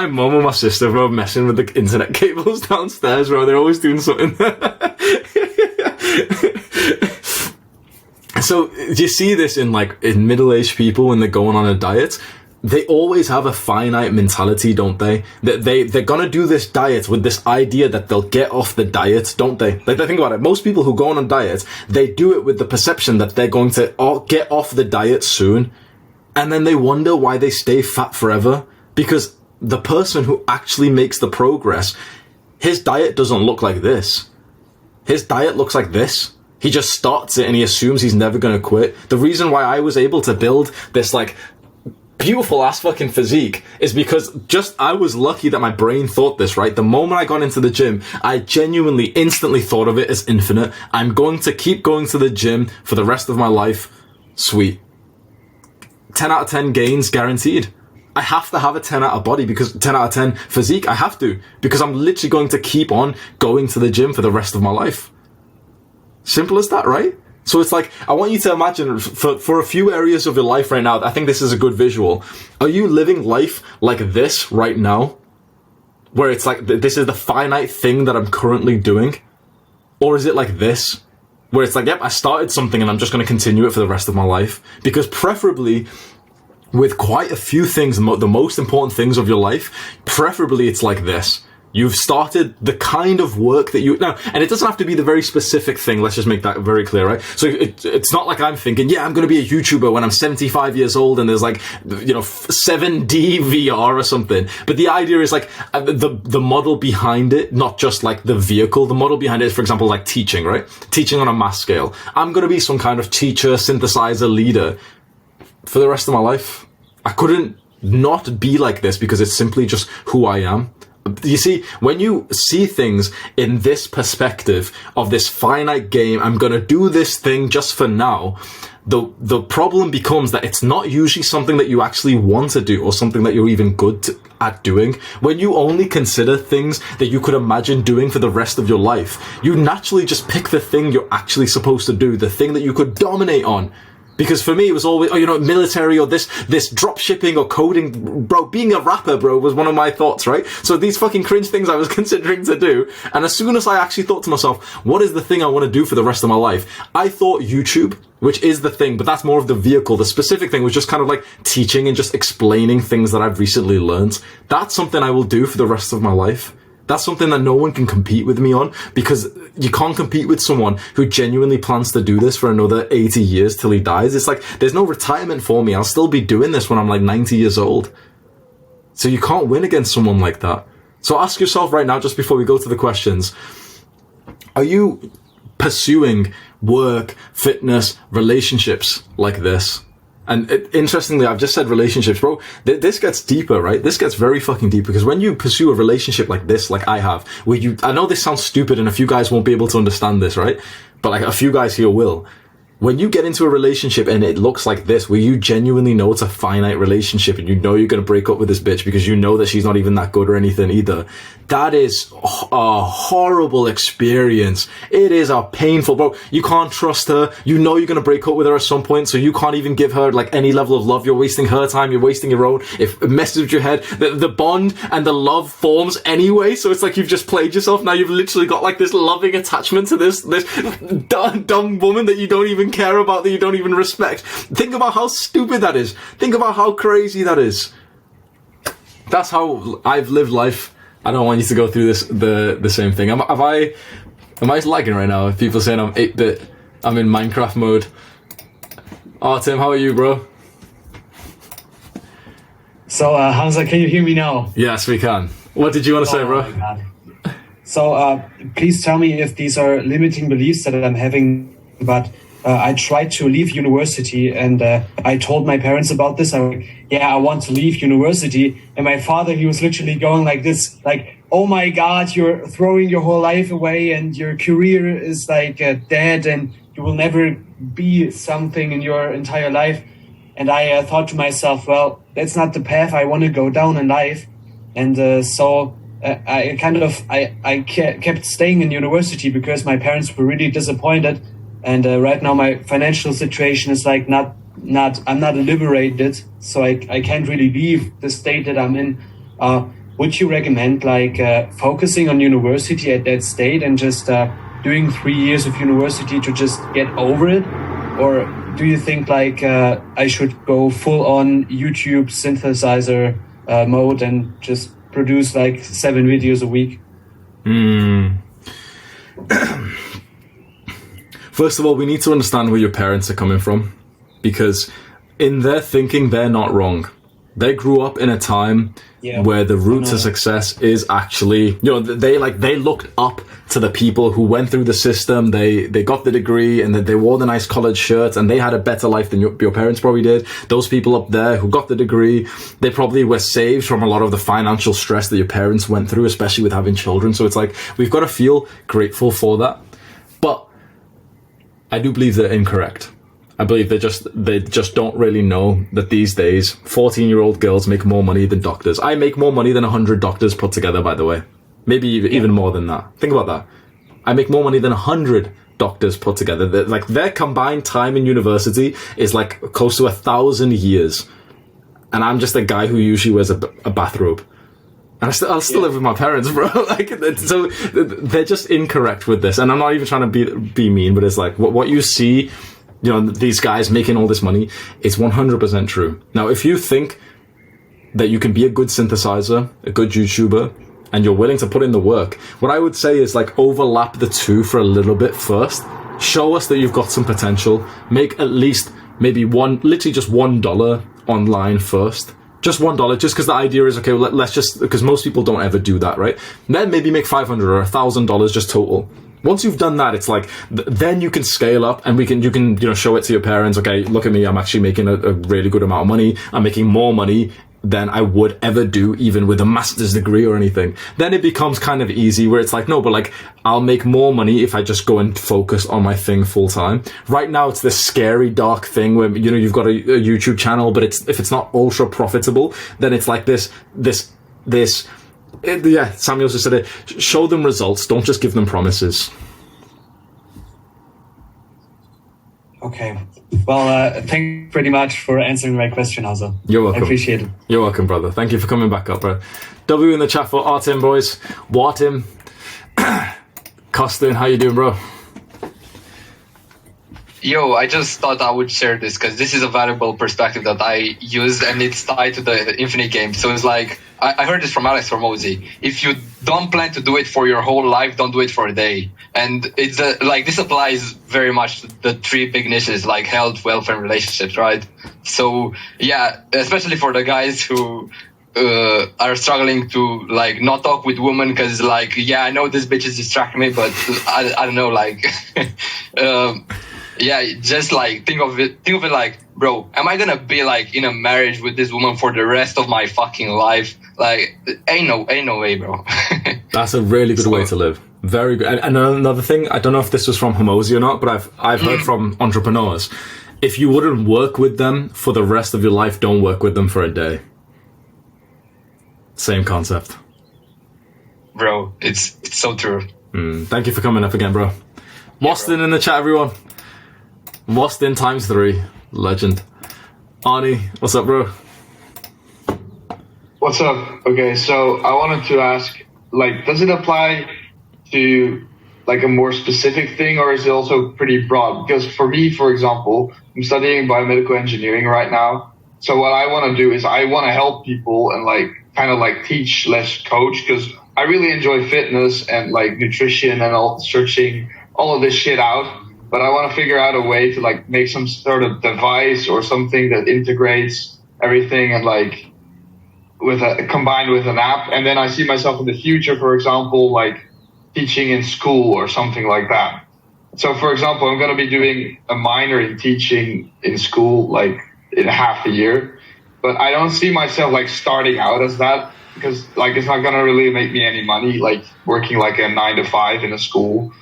[SPEAKER 1] mum and my sister, bro, messing with the internet cables downstairs, bro. They're always doing something. So, do you see this in middle-aged people when they're going on a diet? They always have a finite mentality, don't they? They're gonna do this diet with this idea that they'll get off the diet, don't they? Like, think about it. Most people who go on a diet, they do it with the perception that they're going to get off the diet soon. And then they wonder why they stay fat forever. Because the person who actually makes the progress, his diet doesn't look like this. His diet looks like this. He just starts it and he assumes he's never going to quit. The reason why I was able to build this, like, beautiful ass fucking physique is because I was lucky that my brain thought this, right? The moment I got into the gym, I genuinely, instantly thought of it as infinite. I'm going to keep going to the gym for the rest of my life. Sweet. 10 out of 10 gains guaranteed. I have to have a 10 out of body because 10 out of 10 physique. I have to, because I'm literally going to keep on going to the gym for the rest of my life. Simple as that, right? So it's like, I want you to imagine for a few areas of your life right now, I think this is a good visual. Are you living life like this right now? Where it's like, this is the finite thing that I'm currently doing? Or is it like this? Where it's like, yep, I started something and I'm just going to continue it for the rest of my life? Because preferably, with quite a few things, the most important things of your life, preferably it's like this. You've started the kind of work that now, and it doesn't have to be the very specific thing. Let's just make that very clear, right? So it's not like I'm thinking, yeah, I'm going to be a YouTuber when I'm 75 years old and there's 7D VR or something. But the idea is the model behind it, not just like the vehicle. The model behind it is, for example, like teaching, right? Teaching on a mass scale. I'm going to be some kind of teacher, synthesizer, leader for the rest of my life. I couldn't not be like this because it's simply just who I am. You see, when you see things in this perspective of this finite game, I'm going to do this thing just for now, the problem becomes that it's not usually something that you actually want to do or something that you're even good at doing. When you only consider things that you could imagine doing for the rest of your life, you naturally just pick the thing you're actually supposed to do, the thing that you could dominate on. Because for me, it was always, military or this drop shipping or coding. Bro, being a rapper, bro, was one of my thoughts, right? So these fucking cringe things I was considering to do. And as soon as I actually thought to myself, what is the thing I want to do for the rest of my life? I thought YouTube, which is the thing, but that's more of the vehicle. The specific thing was just kind of like teaching and just explaining things that I've recently learned. That's something I will do for the rest of my life. That's something that no one can compete with me on, because you can't compete with someone who genuinely plans to do this for another 80 years till he dies. It's like, there's no retirement for me. I'll still be doing this when I'm like 90 years old. So you can't win against someone like that. So ask yourself right now, just before we go to the questions, are you pursuing work, fitness, relationships like this? And interestingly, I've just said relationships, bro. This gets deeper, right? This gets very fucking deep, because when you pursue a relationship like this, like I have, I know this sounds stupid and a few guys won't be able to understand this, right? But like a few guys here will. When you get into a relationship and it looks like this, where you genuinely know it's a finite relationship and you know you're going to break up with this bitch because you know that she's not even that good or anything either, that is a horrible experience. It is a painful, bro. You can't trust her. You know you're going to break up with her at some point, so you can't even give her like any level of love. You're wasting her time. You're wasting your own. If it messes with your head, the bond and the love forms anyway. So it's like you've just played yourself. Now you've literally got like this loving attachment to this dumb woman that you don't even care about, that you don't even respect. Think about how stupid that is. Think about how crazy that is. That's how I've lived life. I don't want you to go through the same thing. Am I lagging right now? People saying I'm 8-bit. I'm in Minecraft mode. Oh, Tim, how are you, bro?
[SPEAKER 7] So, Hamza, can you hear me now?
[SPEAKER 1] Yes, we can. What did you want to say,
[SPEAKER 7] Oh
[SPEAKER 1] bro?
[SPEAKER 7] my God. So please tell me if these are limiting beliefs that I'm having, but I tried to leave university and I told my parents about this. I want to leave university. And my father, he was literally going like this, like, oh my God, you're throwing your whole life away and your career is like dead and you will never be something in your entire life. And I thought to myself, well, that's not the path I want to go down in life. And so I kept staying in university because my parents were really disappointed. And right now my financial situation is like I'm not liberated, so I can't really leave the state that I'm in. Would you recommend like focusing on university at that state and just doing 3 years of university to just get over it? Or do you think like I should go full on YouTube synthesizer mode and just produce like 7 videos a week?
[SPEAKER 1] First of all, we need to understand where your parents are coming from, because in their thinking, they're not wrong. They grew up in a time where the route to success is actually, they looked up to the people who went through the system. They got the degree and they wore the nice collared shirts and they had a better life than your parents probably did. Those people up there who got the degree, they probably were saved from a lot of the financial stress that your parents went through, especially with having children. So it's like, we've got to feel grateful for that. But I do believe they're incorrect. I believe they just don't really know that these days 14-year-old girls make more money than doctors. I make more money than 100 doctors put together, by the way. Maybe even more than that. Think about that. I make more money than 100 doctors put together. Their combined time in university is like close to 1,000 years. And I'm just a guy who usually wears a bathrobe. And I'll still live with my parents, bro. So they're just incorrect with this. And I'm not even trying to be mean, but it's like what you see, these guys making all this money, is 100% true. Now, if you think that you can be a good synthesizer, a good YouTuber, and you're willing to put in the work, what I would say is like overlap the two for a little bit first. Show us that you've got some potential. Make at least maybe just $1 online first. Just $1, just because the idea is, okay, let's just, because most people don't ever do that, right? And then maybe make $500 or $1,000 just total. Once you've done that, it's like, then you can scale up and you can show it to your parents. Okay, look at me, I'm actually making a really good amount of money. I'm making more money than I would ever do, even with a master's degree or anything. Then it becomes kind of easy where it's like, no, but like, I'll make more money if I just go and focus on my thing full time. Right now, it's this scary, dark thing where, you've got a YouTube channel, but if it's not ultra profitable, then it's like this, Samuel just said it, show them results, don't just give them promises.
[SPEAKER 7] Okay. Well, thank you pretty much for answering my question, also.
[SPEAKER 1] You're welcome.
[SPEAKER 7] I appreciate it.
[SPEAKER 1] You're welcome, brother. Thank you for coming back up, bro. W in the chat for Artem, boys. Wartim. Costin, how you doing, bro?
[SPEAKER 6] Yo, I just thought I would share this because this is a valuable perspective that I use and it's tied to the Infinite game. So it's like, I heard this from Alex Formosi. If you don't plan to do it for your whole life, don't do it for a day. And it's like, this applies very much to the 3 big niches like health, wealth, and relationships, right? So yeah, especially for the guys who are struggling to like not talk with women because like, yeah, I know this bitch is distracting me, but I don't know, like, yeah, just like think of it like, bro, am I gonna be like in a marriage with this woman for the rest of my fucking life? Like, ain't no way, bro.
[SPEAKER 1] That's a really good way to live. Very good. And another thing, I don't know if this was from Hormozy or not, but I've heard from entrepreneurs, if you wouldn't work with them for the rest of your life, don't work with them for a day. Same concept.
[SPEAKER 6] Bro, it's so true.
[SPEAKER 1] Thank you for coming up again, bro. Boston in the chat, everyone. Boston ×3. Legend. Arnie, what's up, bro?
[SPEAKER 2] What's up? Okay, so I wanted to ask, like, does it apply to like a more specific thing, or is it also pretty broad? Because for me, for example, I'm studying biomedical engineering right now. So what I want to do is I want to help people and like kind of like teach less coach, because I really enjoy fitness and like nutrition and all, searching all of this shit out. But I want to figure out a way to like make some sort of device or something that integrates everything and like
[SPEAKER 6] combined with an app, and then I see myself in the future, for example, like teaching in school or something like that. So, for example, I'm going to be doing a minor in teaching in school, like in half a year, but I don't see myself like starting out as that, because like it's not going to really make me any money, like working like a 9 to 5 in a school.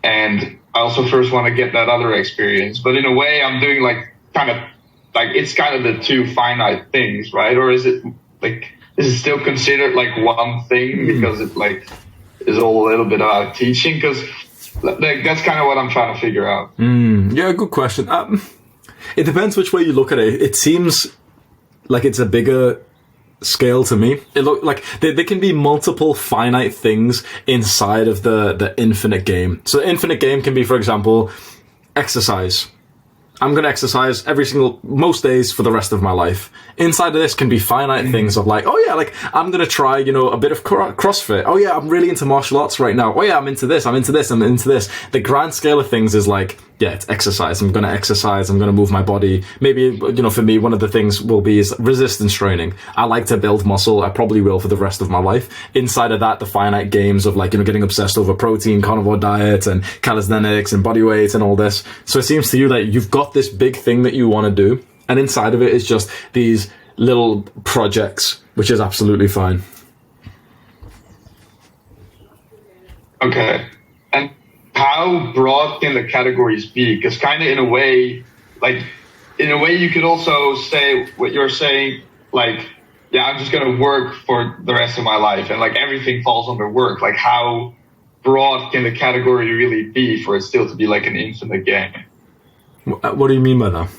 [SPEAKER 6] And I also first want to get that other experience, but in a way I'm doing like kind of like, it's kind of the two finite things, right? Or is it still considered like one thing because it like is all a little bit about teaching? Because like, that's kind of what I'm trying to figure out.
[SPEAKER 1] Yeah, good question. It depends which way you look at it. It seems like it's a bigger scale to me. It look like there can be multiple finite things inside of the infinite game. So the infinite game can be, for example, exercise. I'm going to exercise most days for the rest of my life. Inside of this can be finite things of like, oh yeah, like I'm going to try, a bit of CrossFit. Oh yeah, I'm really into martial arts right now. Oh yeah, I'm into this. The grand scale of things is like, yeah, it's exercise. I'm going to exercise. I'm going to move my body. Maybe, for me, one of the things will be is resistance training. I like to build muscle. I probably will for the rest of my life. Inside of that, the finite games of like, getting obsessed over protein, carnivore diet and calisthenics and body weight and all this. So it seems to you that you've got this big thing that you want to do. And inside of it is just these little projects, which is absolutely fine.
[SPEAKER 6] Okay. And how broad can the categories be? Because kind of in a way you could also say what you're saying, like, yeah, I'm just going to work for the rest of my life. And like everything falls under work. Like how broad can the category really be for it still to be like an infinite game?
[SPEAKER 1] What do you mean by that?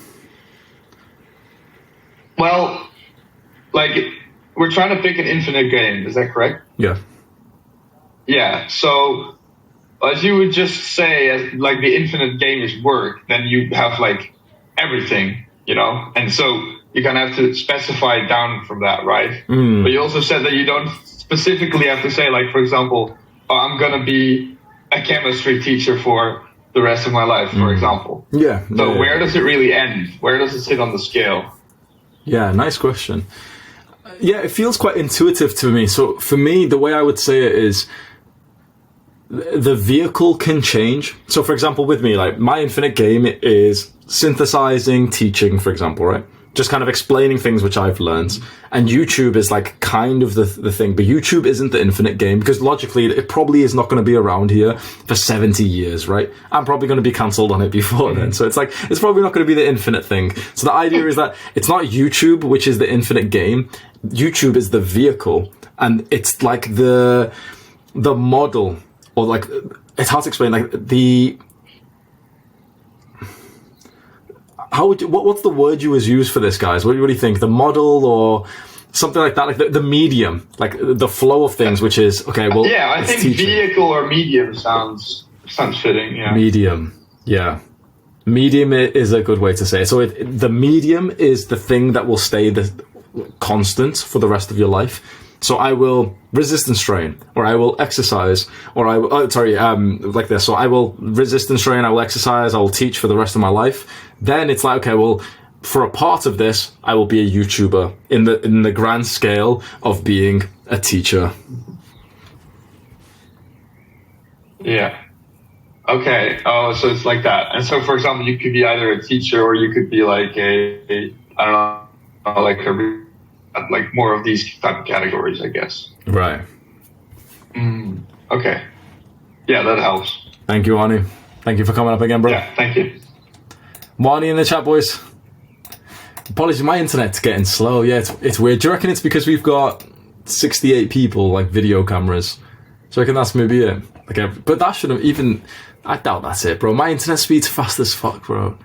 [SPEAKER 6] Well, like we're trying to pick an infinite game. Is that correct?
[SPEAKER 1] Yeah.
[SPEAKER 6] Yeah. So as you would just say, as like the infinite game is work, then you have like everything, and so you kind of have to specify down from that, right? But you also said that you don't specifically have to say, like, for example, I'm going to be a chemistry teacher for the rest of my life, for example.
[SPEAKER 1] Yeah.
[SPEAKER 6] So where does it really end? Where does it sit on the scale?
[SPEAKER 1] Yeah, nice question. Yeah, it feels quite intuitive to me. So for me, the way I would say it is the vehicle can change. So for example, with me, like my infinite game is synthesizing, teaching, for example, right? Just kind of explaining things which I've learned. And YouTube is like kind of the thing, but YouTube isn't the infinite game because logically it probably is not going to be around here for 70 years, right? I'm probably going to be cancelled on it before then. So it's like, it's probably not going to be the infinite thing. So the idea is that it's not YouTube, which is the infinite game. YouTube is the vehicle and it's like the model or like, it's hard to explain, like what's the word you was used for this, guys? What do you think? The model or something like that? Like the medium, like the flow of things, which is, okay, well,
[SPEAKER 6] yeah, I think teaching. Vehicle or medium sounds fitting, yeah.
[SPEAKER 1] Medium, yeah. Medium is a good way to say it. So the medium is the thing that will stay the constant for the rest of your life. So I will resistance train, or I will exercise, or I will, like this. So I will resistance train, I will exercise, I will teach for the rest of my life. Then it's like, okay, well, for a part of this, I will be a YouTuber in the grand scale of being a teacher.
[SPEAKER 6] Yeah. Okay. Oh, so it's like that. And so, for example, you could be either a teacher or you could be like I don't know, like more of these type of categories, I guess.
[SPEAKER 1] Right.
[SPEAKER 6] Okay. Yeah, that helps.
[SPEAKER 1] Thank you, Arnie. Thank you for coming up again, bro.
[SPEAKER 6] Yeah, thank you.
[SPEAKER 1] Arnie in the chat, boys. Apologies, my internet's getting slow. Yeah, it's weird. Do you reckon it's because we've got 68 people, like video cameras? So I reckon that's maybe it. Okay, but that should have even... I doubt that's it, bro. My internet speed's fast as fuck, bro.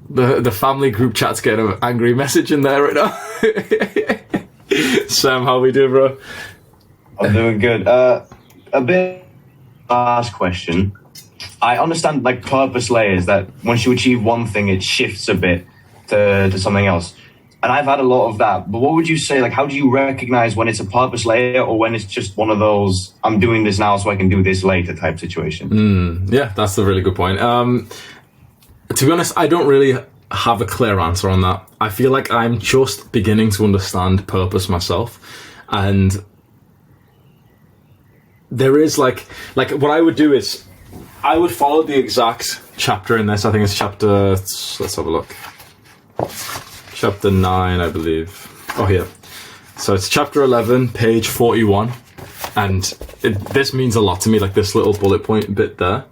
[SPEAKER 1] The family group chat's getting an angry message in there right now. Sam, how we doing, bro?
[SPEAKER 5] I'm doing good. A bit last question. I understand like purpose layers that once you achieve one thing, it shifts a bit to something else. And I've had a lot of that. But what would you say, like, how do you recognize when it's a purpose layer or when it's just one of those, I'm doing this now so I can do this later type situation?
[SPEAKER 1] Yeah, that's a really good point. To be honest, I don't really have a clear answer on that. I feel like I'm just beginning to understand purpose myself, and there is like what I would do is I would follow the exact chapter in this. I think it's chapter, let's have a look, chapter 9, I believe. Oh, here. So it's chapter 11, page 41, and this means a lot to me, like this little bullet point bit there,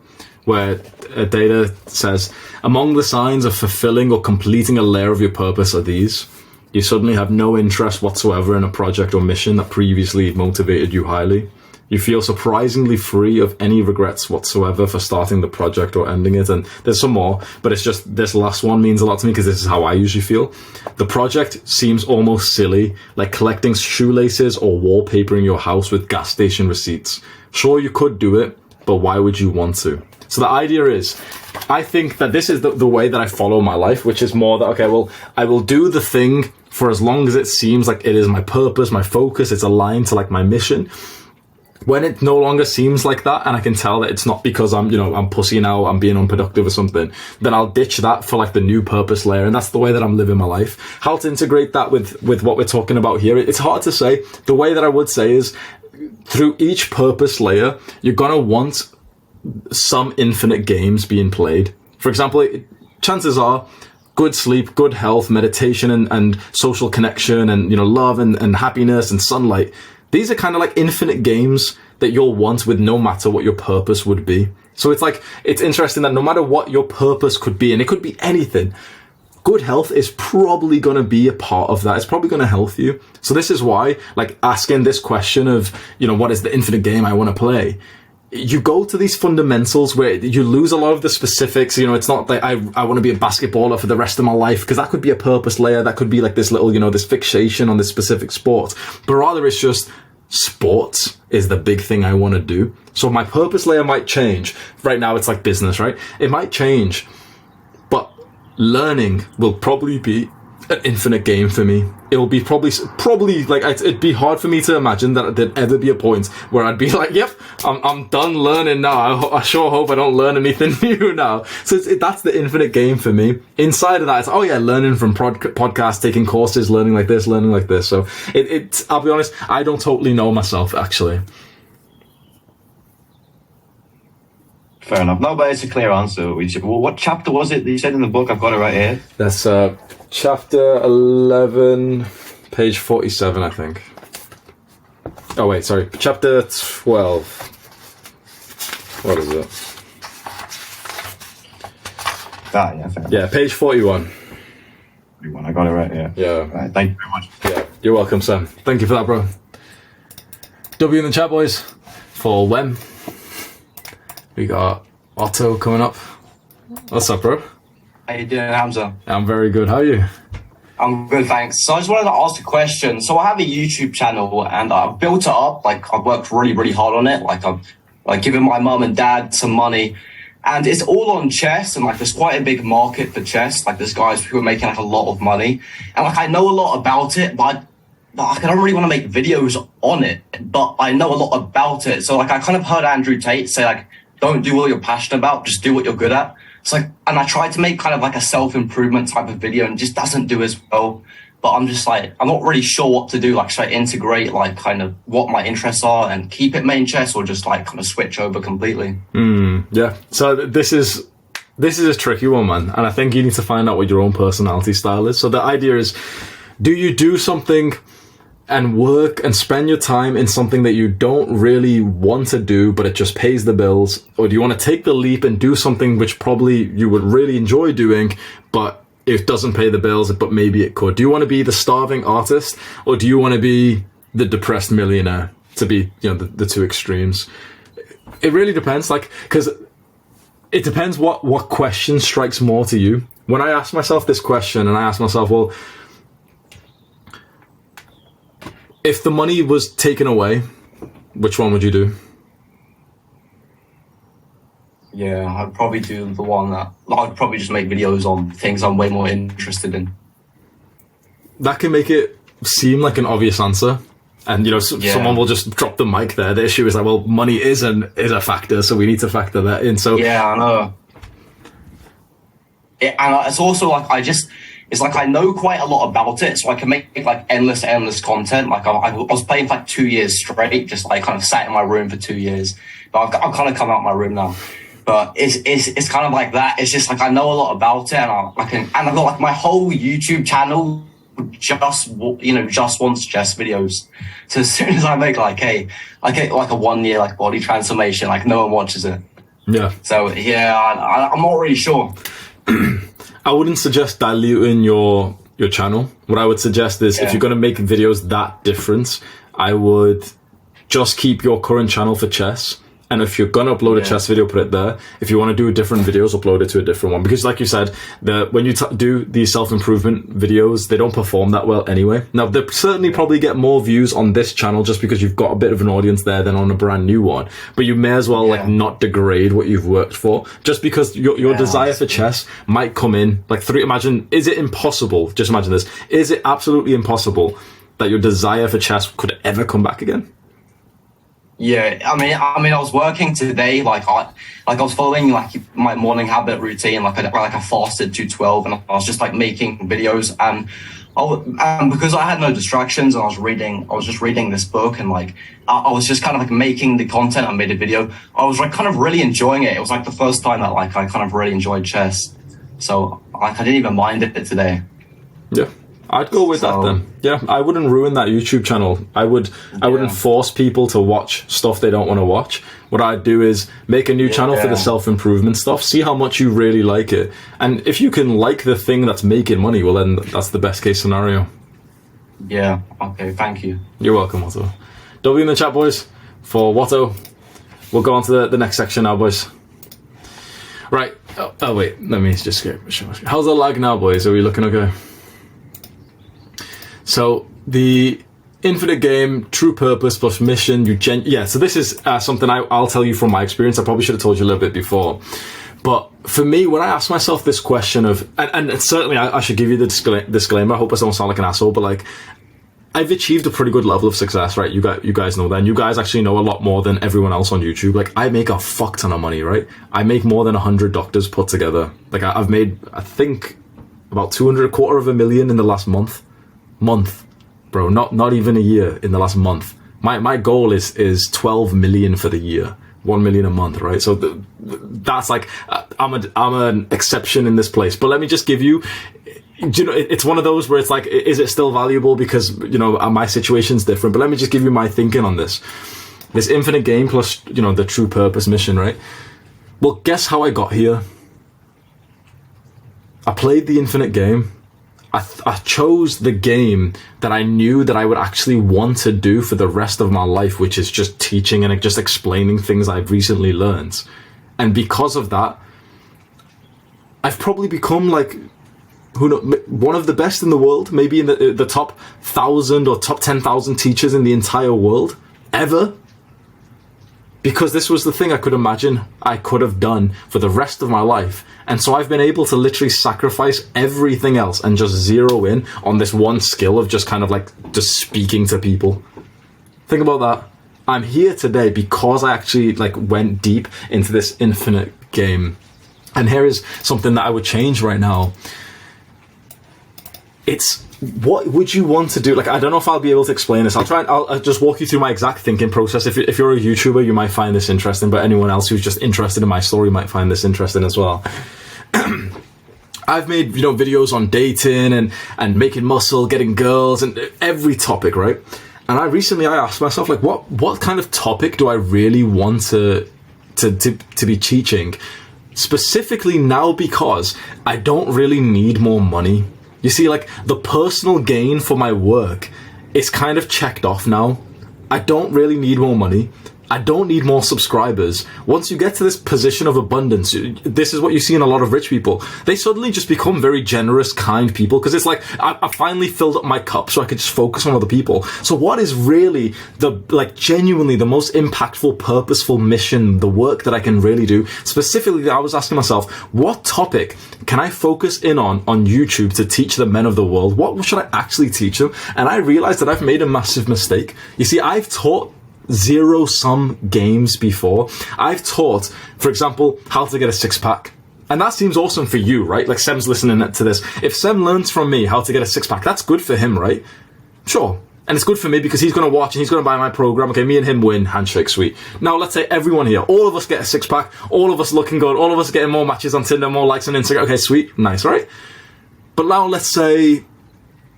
[SPEAKER 1] where Data says, among the signs of fulfilling or completing a layer of your purpose are these. You suddenly have no interest whatsoever in a project or mission that previously motivated you highly. You feel surprisingly free of any regrets whatsoever for starting the project or ending it. And there's some more, but it's just this last one means a lot to me because this is how I usually feel. The project seems almost silly, like collecting shoelaces or wallpapering your house with gas station receipts. Sure, you could do it, but why would you want to? So the idea is, I think that this is the way that I follow my life, which is more that, okay, well, I will do the thing for as long as it seems like it is my purpose, my focus, it's aligned to like my mission. When it no longer seems like that, and I can tell that it's not because I'm pussying out, I'm being unproductive or something, then I'll ditch that for like the new purpose layer, and that's the way that I'm living my life. How to integrate that with what we're talking about here, it's hard to say. The way that I would say is, through each purpose layer, you're gonna want some infinite games being played. For example, chances are good sleep, good health, meditation and social connection and love and happiness and sunlight. These are kind of like infinite games that you'll want with no matter what your purpose would be. So it's interesting that no matter what your purpose could be, and it could be anything, good health is probably going to be a part of that. It's probably going to help you. So this is why, like, asking this question of, what is the infinite game I want to play? You go to these fundamentals where you lose a lot of the specifics. It's not like I want to be a basketballer for the rest of my life, because that could be a purpose layer. That could be like this little, this fixation on this specific sport. But rather it's just sports is the big thing I want to do. So my purpose layer might change. Right now it's like business, right? It might change, but learning will probably be an infinite game for me. It will be probably like, it'd be hard for me to imagine that there'd ever be a point where I'd be like, yep, I'm done learning now. I sure hope I don't learn anything new now. So that's the infinite game for me. Inside of that, it's, learning from podcasts, taking courses, learning like this. So I'll be honest, I don't totally know myself, actually.
[SPEAKER 5] Fair enough. No, but it's a clear answer. What chapter was it that you said in the book? I've got it right here.
[SPEAKER 1] That's chapter 11, page 47, I think. Oh, wait, sorry. Chapter 12. What is it?
[SPEAKER 5] Yeah, fair enough.
[SPEAKER 1] Yeah, page 41.
[SPEAKER 5] 41, I got it right here.
[SPEAKER 1] Yeah.
[SPEAKER 5] Right, thank you very much.
[SPEAKER 1] Yeah, you're welcome, Sam. Thank you for that, bro. W in the chat, boys. For when? We got Otto coming up. What's up, bro?
[SPEAKER 8] How you doing, Hamza?
[SPEAKER 1] I'm very good. How are you?
[SPEAKER 8] I'm good, thanks. So I just wanted to ask a question. So I have a YouTube channel and I've built it up. Like, I've worked really, really hard on it. Like, I've given my mum and dad some money, and it's all on chess. And like, there's quite a big market for chess. Like, there's guys who are making like a lot of money, and like, I know a lot about it, but I don't really want to make videos on it. But I know a lot about it. So like, I kind of heard Andrew Tate say like, don't do what you're passionate about, just do what you're good at. It's like, and I tried to make kind of like a self-improvement type of video and it just doesn't do as well. But I'm just like, I'm not really sure what to do. Like, should I integrate like kind of what my interests are and keep it main chess, or just like kind of switch over completely?
[SPEAKER 1] Yeah. So this is a tricky one, man. And I think you need to find out what your own personality style is. So the idea is, do you do something and work and spend your time in something that you don't really want to do, but it just pays the bills? Or do you want to take the leap and do something which probably you would really enjoy doing, but it doesn't pay the bills, but maybe it could? Do you want to be the starving artist, or do you want to be the depressed millionaire? To be, the two extremes. It really depends, like, because it depends what question strikes more to you. When I ask myself this question, and I ask myself, well, if the money was taken away, which one would you do?
[SPEAKER 8] Yeah, I'd probably do the one that I'd probably just make videos on things I'm way more interested in.
[SPEAKER 1] That can make it seem like an obvious answer. And, someone will just drop the mic there. The issue is like, well, money is a factor, so we need to factor that in. So
[SPEAKER 8] yeah, I know. and it's also like it's like I know quite a lot about it, so I can make like endless content. Like I was playing for like 2 years straight, just like kind of sat in my room for 2 years. But I've kind of come out of my room now. But it's kind of like that. It's just like I know a lot about it, and I've got like my whole YouTube channel just wants chess videos. So as soon as I make like a 1 year like body transformation, like no one watches it.
[SPEAKER 1] Yeah.
[SPEAKER 8] So yeah, I'm not really sure.
[SPEAKER 1] I wouldn't suggest diluting your channel. What I would suggest is if you're going to make videos that different, I would just keep your current channel for chess. And if you're going to upload a chess video, put it there. If you want to do different videos, upload it to a different one. Because like you said, when you do these self-improvement videos, they don't perform that well anyway. Now, they certainly probably get more views on this channel just because you've got a bit of an audience there than on a brand new one. But you may as well like not degrade what you've worked for. Just because your desire for chess might come in. Like is it impossible? Just imagine this. Is it absolutely impossible that your desire for chess could ever come back again?
[SPEAKER 8] Yeah, I mean, I was working today. Like I was following like my morning habit routine. Like I fasted to 12, and I was just like making videos. And because I had no distractions, and I was just reading this book, and like I was just kind of like making the content. I made a video. I was like kind of really enjoying it. It was like the first time that like I kind of really enjoyed chess. So like I didn't even mind it today.
[SPEAKER 1] Yeah. I'd go with that then. Yeah, I wouldn't ruin that YouTube channel. I wouldn't force people to watch stuff they don't want to watch. What I'd do is make a new channel for the self-improvement stuff, see how much you really like it. And if you can like the thing that's making money, well then that's the best case scenario.
[SPEAKER 8] Yeah, okay, thank you.
[SPEAKER 1] You're welcome, Watto. W in the chat, boys, for Watto. We'll go on to the next section now, boys. Right. Oh wait, let me just get... How's the lag now, boys? Are we looking okay? So the infinite game, true purpose plus mission. So this is something I'll tell you from my experience. I probably should have told you a little bit before, but for me, when I ask myself this question of, and certainly I should give you the disclaimer. I hope I don't sound like an asshole, but like I've achieved a pretty good level of success, right? You guys know that, and you guys actually know a lot more than everyone else on YouTube. Like I make a fuck ton of money, right? I make more than 100 doctors put together. Like I've made, I think, about 250,000 in the last month, bro, not even a year, in the last month. My goal is 12 million for the year, 1 million a month, right? So that's like I'm an exception in this place. But let me just give you, it's one of those where it's like, is it still valuable because my situation's different? But let me just give you my thinking on this infinite game plus the true purpose mission, right? Well, guess how I got here? I played the infinite game. I chose the game that I knew that I would actually want to do for the rest of my life, which is just teaching and just explaining things I've recently learned. And because of that, I've probably become like, one of the best in the world, maybe in the top 1,000 or top 10,000 teachers in the entire world ever. Because this was the thing I could imagine I could have done for the rest of my life. And so I've been able to literally sacrifice everything else and just zero in on this one skill of just kind of like just speaking to people. Think about that. I'm here today because I actually like went deep into this infinite game. And here is something that I would change right now. It's, what would you want to do? Like, I don't know if I'll be able to explain this. I'll just walk you through my exact thinking process. If you're a YouTuber, you might find this interesting, but anyone else who's just interested in my story might find this interesting as well. I've made, videos on dating and making muscle, getting girls, and every topic, right? And I asked myself, like, what kind of topic do I really want to be teaching? Specifically now, because I don't really need more money. You see, like, the personal gain for my work is kind of checked off now. I don't really need more money. I don't need more subscribers. Once you get to this position of abundance, this is what you see in a lot of rich people. They suddenly just become very generous, kind people, because it's like, I finally filled up my cup so I could just focus on other people. So what is really genuinely the most impactful, purposeful mission, the work that I can really do? Specifically, I was asking myself, what topic can I focus in on YouTube to teach the men of the world? What should I actually teach them? And I realized that I've made a massive mistake. You see, I've taught zero-sum games before. I've taught, for example, how to get a six-pack. And that seems awesome for you, right? Like Sem's listening to this. If Sem learns from me how to get a six-pack, that's good for him, right? Sure. And it's good for me because he's going to watch and he's going to buy my program. Okay, me and him win. Handshake, sweet. Now, let's say everyone here, all of us get a six-pack, all of us looking good, all of us getting more matches on Tinder, more likes on Instagram. Okay, sweet. Nice, right? But now let's say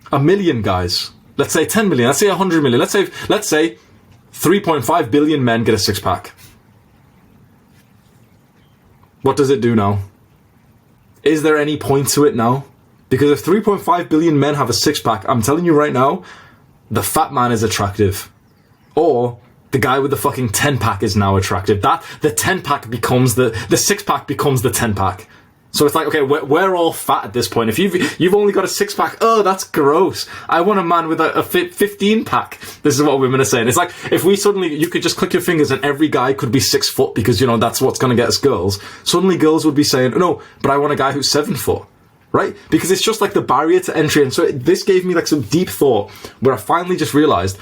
[SPEAKER 1] 1 million guys. Let's say 10 million. Let's say 100 million. Let's say 3.5 billion men get a six-pack. What does it do now? Is there any point to it now? Because if 3.5 billion men have a six-pack, I'm telling you right now, the fat man is attractive. Or the guy with the fucking 10-pack is now attractive. The 10-pack becomes the 6-pack becomes the 10-pack. So it's like, okay, we're all fat at this point. If you've only got a 6-pack, oh, that's gross. I want a man with a 15-pack. This is what women are saying. It's like, if we suddenly, you could just click your fingers and every guy could be 6 foot because, you know, that's what's going to get us girls. Suddenly girls would be saying, no, but I want a guy who's 7 foot. Right? Because it's just like the barrier to entry. And so this gave me like some deep thought where I finally just realized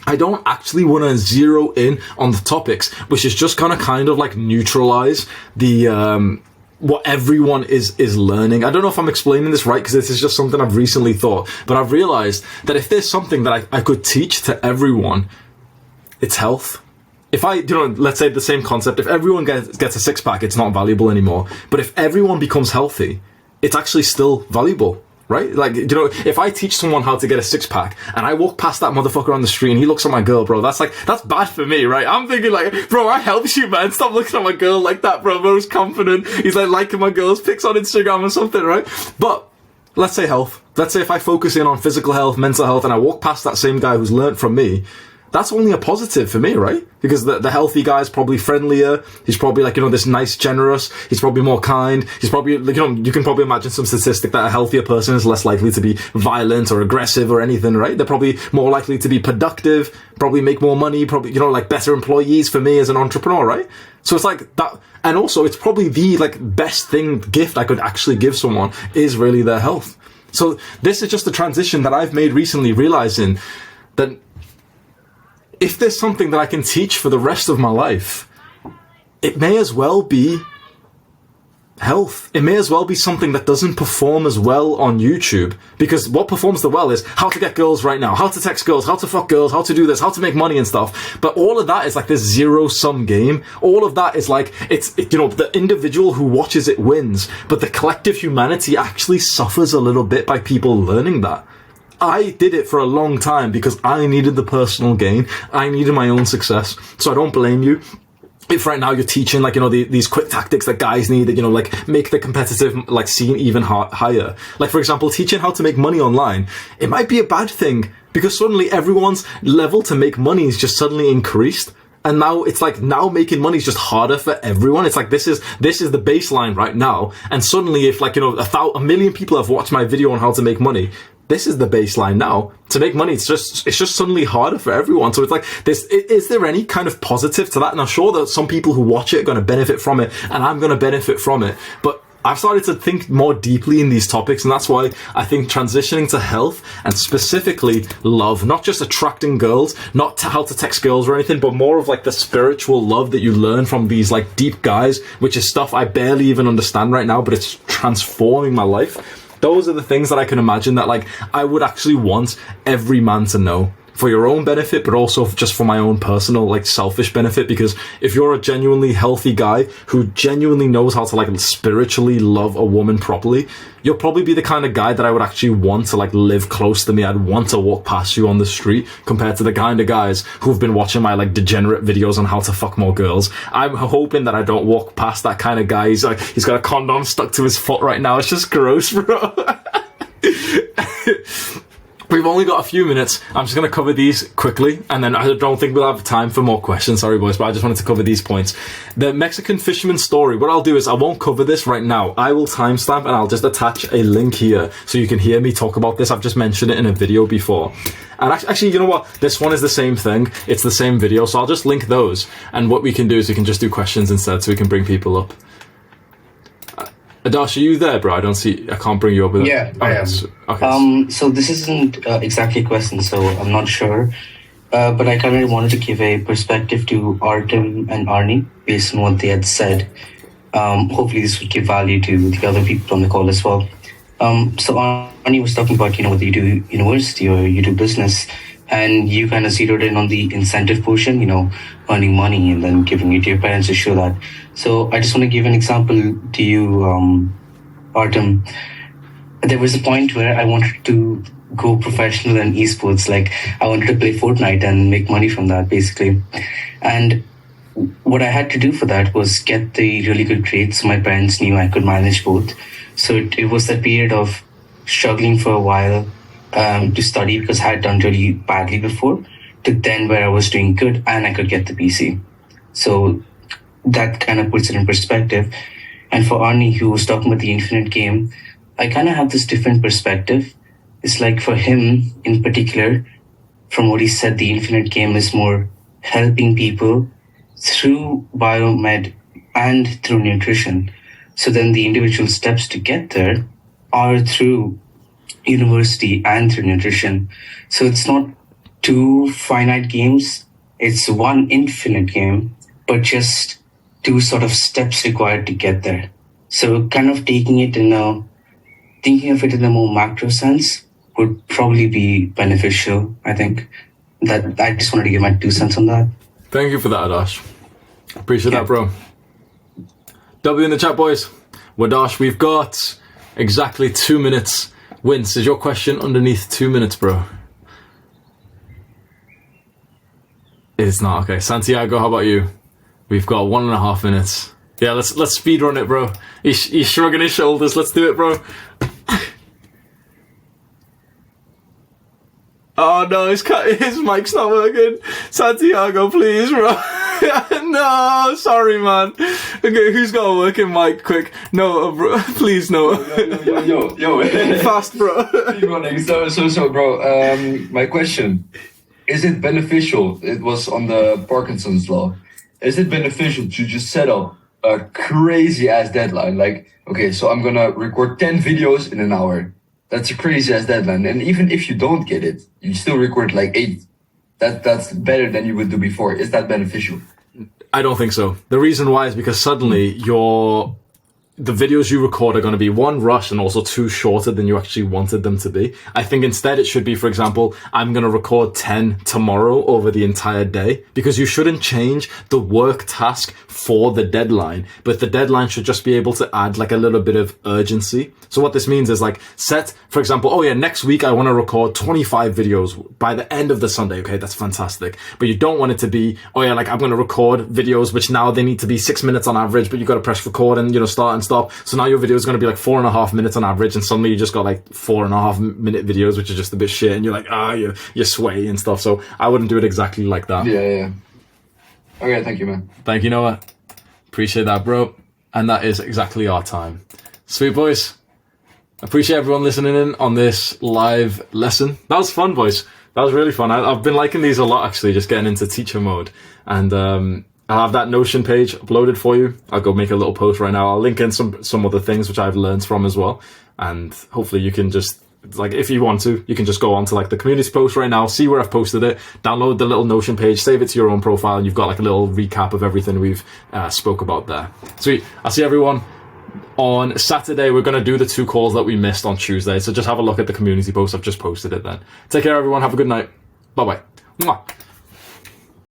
[SPEAKER 1] I don't actually want to zero in on the topics, which is just going to kind of like neutralize the, what everyone is learning. I don't know if I'm explaining this right because this is just something I've recently thought, but I've realized that if there's something that I could teach to everyone, it's health. If let's say the same concept, if everyone gets a 6-pack, it's not valuable anymore. But if everyone becomes healthy, it's actually still valuable, right? Like, if I teach someone how to get a 6-pack and I walk past that motherfucker on the street and he looks at my girl, bro, that's bad for me, right? I'm thinking like, bro, I helped you, man. Stop looking at my girl like that, bro. Bro's confident. He's like liking my girl's pics on Instagram or something, right? But let's say health. Let's say if I focus in on physical health, mental health, and I walk past that same guy who's learned from me, that's only a positive for me, right? Because the healthy guy is probably friendlier. He's probably like, this nice, generous. He's probably more kind. He's probably, like, you can probably imagine some statistic that a healthier person is less likely to be violent or aggressive or anything, right? They're probably more likely to be productive, probably make more money, probably, like better employees for me as an entrepreneur, right? So it's like that. And also it's probably the like best gift I could actually give someone is really their health. So this is just a transition that I've made recently, realizing that if there's something that I can teach for the rest of my life, it may as well be health. It may as well be something that doesn't perform as well on YouTube, because what performs the well is how to get girls right now, how to text girls, how to fuck girls, how to do this, how to make money and stuff. But all of that is like this zero-sum game. All of that is like, the individual who watches it wins, but the collective humanity actually suffers a little bit by people learning that. I did it for a long time because I needed the personal gain. I needed my own success. So I don't blame you. If right now you're teaching like, these quick tactics that guys need that, like make the competitive like scene even higher. Like for example, teaching how to make money online, it might be a bad thing because suddenly everyone's level to make money is just suddenly increased. And now it's like, now making money is just harder for everyone. It's like, this is the baseline right now. And suddenly if like, 1 million people have watched my video on how to make money, this is the baseline now. To make money, it's just suddenly harder for everyone. So it's like, is there any kind of positive to that? And I'm sure that some people who watch it are going to benefit from it, and I'm going to benefit from it. But I've started to think more deeply in these topics, and that's why I think transitioning to health, and specifically love, not just attracting girls, not how to text girls or anything, but more of like the spiritual love that you learn from these like deep guys, which is stuff I barely even understand right now, but it's transforming my life. Those are the things that I can imagine that like I would actually want every man to know, for your own benefit, but also just for my own personal, like selfish benefit. Because if you're a genuinely healthy guy who genuinely knows how to like spiritually love a woman properly, you'll probably be the kind of guy that I would actually want to like live close to me. I'd want to walk past you on the street, compared to the kind of guys who've been watching my like degenerate videos on how to fuck more girls. I'm hoping that I don't walk past that kind of guy. He's got a condom stuck to his foot right now. It's just gross, bro. We've only got a few minutes. I'm just going to cover these quickly, and then I don't think we'll have time for more questions. Sorry, boys, but I just wanted to cover these points. The Mexican fisherman story. What I'll do is I won't cover this right now. I will timestamp, and I'll just attach a link here so you can hear me talk about this. I've just mentioned it in a video before. And actually, you know what? This one is the same thing. It's the same video, so I'll just link those. And what we can do is we can just do questions instead, so we can bring people up. Adonis, are you there, bro? I can't bring you up with
[SPEAKER 3] Yeah, I am.
[SPEAKER 1] Okay.
[SPEAKER 3] So this isn't exactly a question, so I'm not sure. But I kind of wanted to give a perspective to Artem and Arnie based on what they had said. Hopefully, this would give value to the other people on the call as well. So Ani was talking about, whether you do university or you do business, and you kind of zeroed in on the incentive portion, earning money and then giving it to your parents to show that. So I just want to give an example to you, Artem. There was a point where I wanted to go professional in esports. Like, I wanted to play Fortnite and make money from that, basically. And what I had to do for that was get the really good grades, so my parents knew I could manage both. So it was that period of struggling for a while to study, because I had done really badly before, to then where I was doing good and I could get the PC. So that kind of puts it in perspective. And for Arnie, who was talking about the infinite game, I kind of have this different perspective. It's like, for him in particular, from what he said, the infinite game is more helping people through biomed and through nutrition. So then the individual steps to get there are through university and through nutrition. So it's not two finite games, it's one infinite game, but just two sort of steps required to get there. So kind of thinking of it in a more macro sense would probably be beneficial, I think. That I just wanted to give my 2 cents on that.
[SPEAKER 1] Thank you for that, Adash. Appreciate that, bro. W in the chat, boys. Wadash, we've got exactly 2 minutes. Wince, is your question underneath 2 minutes, bro? It's not. Okay. Santiago, how about you? We've got 1.5 minutes. Yeah, let's speed run it, bro. He's shrugging his shoulders. Let's do it, bro. Oh no, his mic's not working. Santiago, please, bro. No, sorry, man. Okay, who's got a working mic? Quick, no, bro. Please, no.
[SPEAKER 2] Yo.
[SPEAKER 1] Fast, bro.
[SPEAKER 2] Keep running. So, bro. My question: is it beneficial? It was on the Parkinson's law. Is it beneficial to just set up a crazy ass deadline? Like, okay, so I'm gonna record 10 videos in an hour. That's a crazy ass deadline. And even if you don't get it, you still record like 8. That's better than you would do before. Is that beneficial?
[SPEAKER 1] I don't think so. The reason why is because suddenly the videos you record are going to be 1, rushed, and also 2, shorter than you actually wanted them to be. I think instead it should be, for example, I'm going to record 10 tomorrow over the entire day, because you shouldn't change the work task for the deadline, but the deadline should just be able to add like a little bit of urgency. So what this means is like, set, for example, oh yeah, next week I want to record 25 videos by the end of the Sunday. Okay, that's fantastic. But you don't want it to be, oh yeah, like I'm going to record videos, which now they need to be 6 minutes on average, but you got to press record and, start and stop. So now your video is going to be like 4.5 minutes on average, and suddenly you just got like 4.5 minute videos, which are just a bit shit, and you're like, you're sweaty and stuff. So I wouldn't do it exactly like that.
[SPEAKER 2] Yeah. Okay, thank you, man.
[SPEAKER 1] Thank you, Noah. Appreciate that, bro. And that is exactly our time. Sweet boys. Appreciate everyone listening in on this live lesson. That was fun, boys. That was really fun. I've been liking these a lot, actually, just getting into teacher mode. And I'll have that Notion page uploaded for you. I'll go make a little post right now. I'll link in some other things which I've learned from as well. And hopefully you can just, like, if you want to, you can just go on to like the community post right now, see where I've posted it, download the little Notion page, save it to your own profile, and you've got like a little recap of everything we've spoke about there. Sweet. I'll see everyone on Saturday. We're going to do the 2 calls that we missed on Tuesday. So just have a look at the community post. I've just posted it then. Take care, everyone. Have a good night. Bye-bye. Mwah.